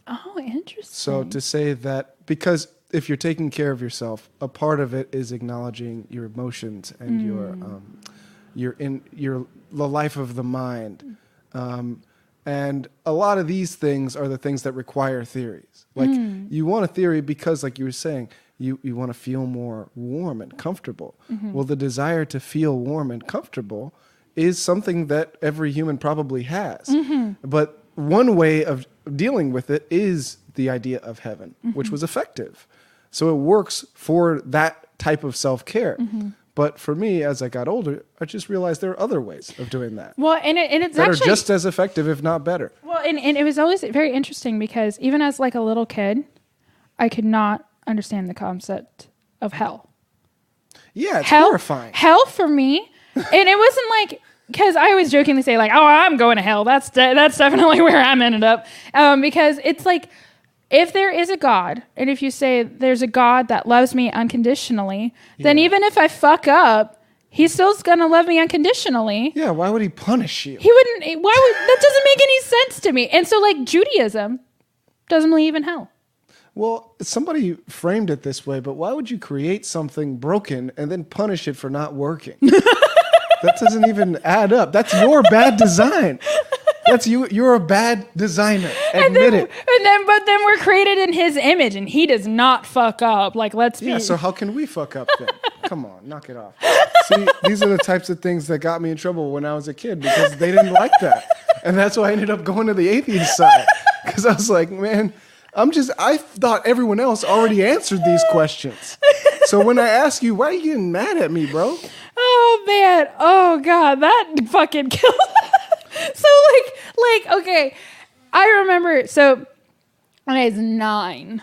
Oh, interesting. So to say that, because if you're taking care of yourself, a part of it is acknowledging your emotions and the life of the mind. And a lot of these things are the things that require theories. Like you want a theory because, like you were saying, you want to feel more warm and comfortable. Well, the desire to feel warm and comfortable is something that every human probably has. But one way of dealing with it is the idea of heaven, which was effective. So it works for that type of self-care. But for me, as I got older, I just realized there are other ways of doing that. Well, and it's that actually are just as effective, if not better. Well, and it was always very interesting because even as like a little kid, I could not understand the concept of hell. Yeah, it's horrifying. Hell for me, and it wasn't like, because I always jokingly say like, oh, I'm going to hell. That's definitely where I'm ended up. Because it's like, if there is a God, and if you say there's a God that loves me unconditionally, then even if I fuck up, he's still going to love me unconditionally. Yeah, why would he punish you? He wouldn't. That doesn't make any sense to me. And so, like, Judaism doesn't believe in hell. Well, somebody framed it this way, but why would you create something broken and then punish it for not working? That doesn't even add up. That's your bad design. That's you. You're a bad designer. Admit it. But then we're created in his image, and he does not fuck up. Like, let's be. Yeah. So how can we fuck up then? Come on, knock it off. See, these are the types of things that got me in trouble when I was a kid because they didn't like that, and that's why I ended up going to the atheist side because I was like, man, I thought everyone else already answered these questions. So when I ask you, why are you getting mad at me, bro? Oh man. Oh god, that fucking killed. So like, okay, I remember, so when I was 9,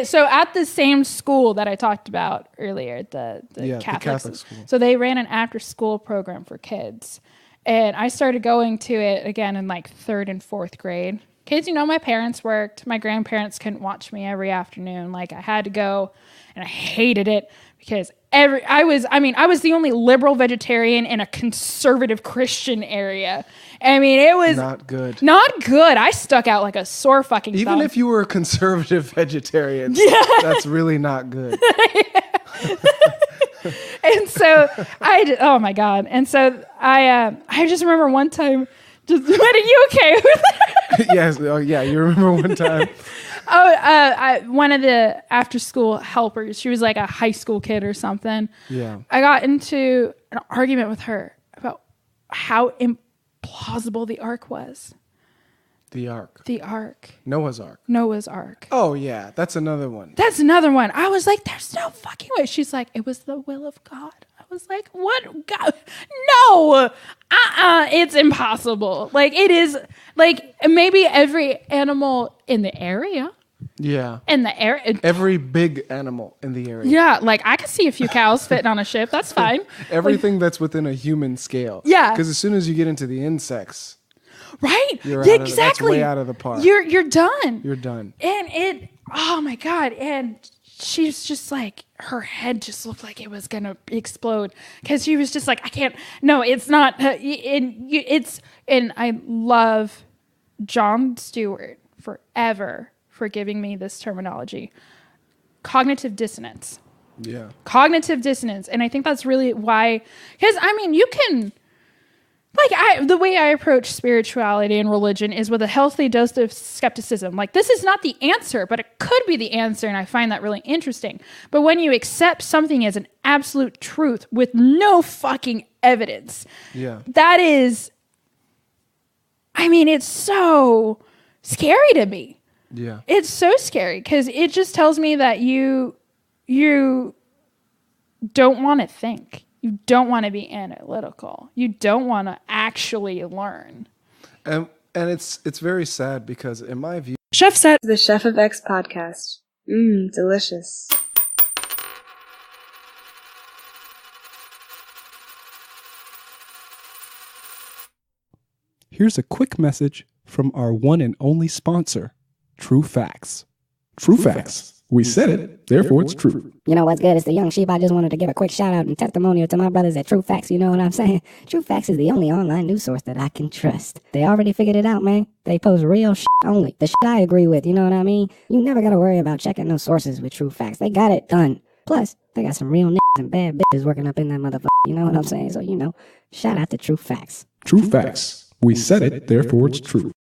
so at the same school that I talked about earlier, the Catholic school. So they ran an after school program for kids. And I started going to it again in like 3rd and 4th grade. Kids, my parents worked. My grandparents couldn't watch me every afternoon. Like I had to go, and I hated it because I was the only liberal vegetarian in a conservative Christian area. I mean, it was not good. Not good. I stuck out like a sore fucking Even thumb. if you were a conservative vegetarian, that's really not good. And so oh my god. And so I just remember one time. Are you okay? Yes. Oh yeah. You remember one time. One of the after school helpers, she was like a high school kid or something. Yeah. I got into an argument with her about how implausible the ark was. The ark. Noah's ark. Oh yeah, that's another one. I was like, there's no fucking way. She's like, it was the will of God. I was like, what? God? No. It's impossible. Like it is like maybe every animal in the area. Yeah. In the area. Every big animal in the area. Yeah, like I could see a few cows fitting on a ship. That's fine. Everything that's within a human scale. Yeah. Because as soon as you get into the insects. Right. Exactly. That's way out of the park. You're done. You're done. And oh my God. And she's just like, her head just looked like it was going to explode because she was just like, I can't, no, it's not. And I love John Stewart forever for giving me this terminology, cognitive dissonance. Yeah. Cognitive dissonance. And I think that's really why, because I mean, you can like the way I approach spirituality and religion is with a healthy dose of skepticism. Like, this is not the answer, but it could be the answer, and I find that really interesting. But when you accept something as an absolute truth with no fucking evidence, that is, I mean, it's so scary to me. Yeah. It's so scary because it just tells me that you don't want to think. You don't want to be analytical. You don't want to actually learn. And it's very sad because in my view, Chef said The Chefofx podcast. Delicious. Here's a quick message from our one and only sponsor, Trefofx. Trefofx. We said it, therefore it's true. You know what's good? It's the young sheep. I just wanted to give a quick shout out and testimonial to my brothers at Trefofx. You know what I'm saying? Trefofx is the only online news source that I can trust. They already figured it out, man. They post real shit only. The shit I agree with, you know what I mean? You never gotta worry about checking no sources with Trefofx. They got it done. Plus, they got some real niggas and bad bitches working up in that motherfucker. You know what I'm saying? So, shout out to Trefofx. Trefofx. We said it, therefore it's true.